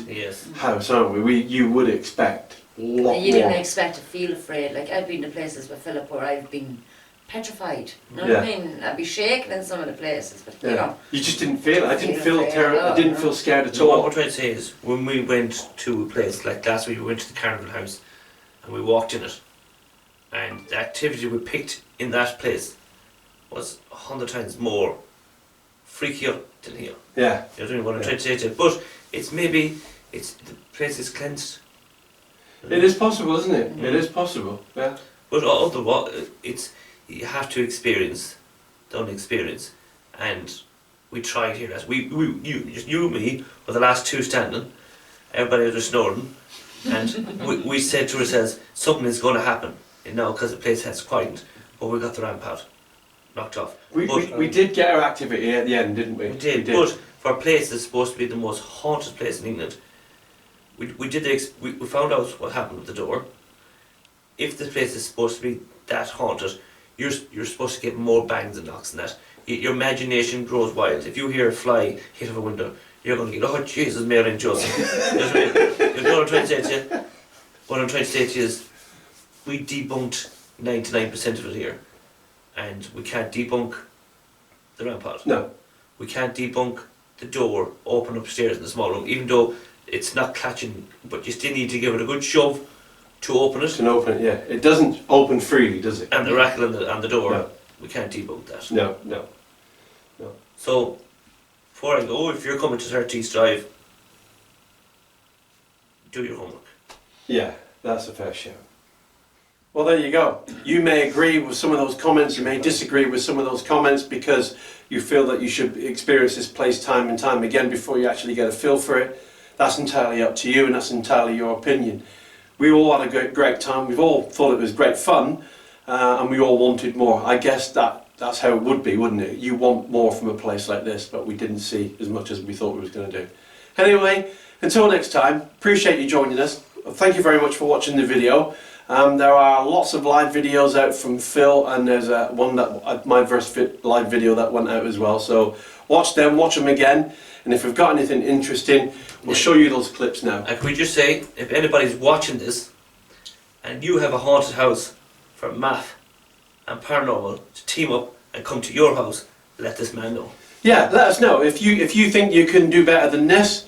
house, aren't we? You would expect a lot You didn't more. expect to feel afraid. Like I've been to places with Philip where I've been petrified. You know what I mean? I'd be shaking in some of the places, but you know. You just didn't feel it. I didn't feel afraid. terrible. I Oh, didn't no. feel scared at So what all. we're trying to say is, when we went to a place, like last week we went to the Carnival House, and we walked in it, and the activity we picked in that place was 100 times more freakier than here. Yeah. You know what I'm trying to say to you? But the place is cleansed. It is possible, isn't it? It is possible. Yeah. But you have to experience, don't experience, and we tried here. As you and me were the last two standing. Everybody was snoring, and we said to ourselves, something is going to happen. You know, because the place has quietened, but we got the ramp out, knocked off. We did get our activity at the end, didn't we? We did. But for a place that's supposed to be the most haunted place in England, we found out what happened with the door. If the place is supposed to be that haunted, you're supposed to get more bangs and knocks than that. Your imagination grows wild. If you hear a fly hit of a window, you're going to get, oh Jesus, Mary and Joseph. You know what I'm trying to say to you? What I'm trying to say to you is, we debunked 99% of it here, and we can't debunk the rampart. No. We can't debunk the door open upstairs in the small room, even though it's not catching, but you still need to give it a good shove to open it. To open it, yeah. It doesn't open freely, does it? And the rackle on the door, No. we can't debunk that. No. So, before I go, if you're coming to 30 East Drive, do your homework. Yeah, that's a fair shout. Well, there you go. You may agree with some of those comments, you may disagree with some of those comments because you feel that you should experience this place time and time again before you actually get a feel for it. That's entirely up to you, and that's entirely your opinion. We all had a great time, we've all thought it was great fun, and we all wanted more. I guess that's how it would be, wouldn't it? You want more from a place like this, but we didn't see as much as we thought we was going to do. Anyway, until next time, appreciate you joining us. Thank you very much for watching the video. There are lots of live videos out from Phil, and there's one that my first live video that went out as well. So watch them again, and if we've got anything interesting, we'll show you those clips now. And can we just say, if anybody's watching this, and you have a haunted house for Maff and Paranormal to team up and come to your house, let this man know. Yeah, let us know. If you think you can do better than this,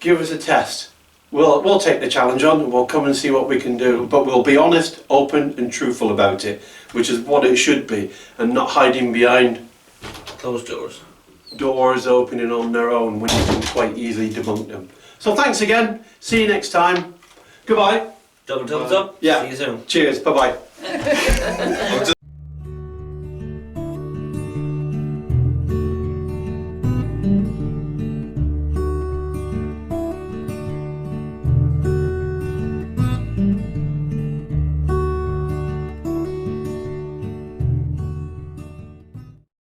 give us a test. We'll take the challenge on, and we'll come and see what we can do. But we'll be honest, open and truthful about it, which is what it should be, and not hiding behind closed doors. Doors opening on their own when you can quite easily debunk them. So thanks again. See you next time. Goodbye. Double thumbs up. Yeah. See you soon. Cheers. Bye bye.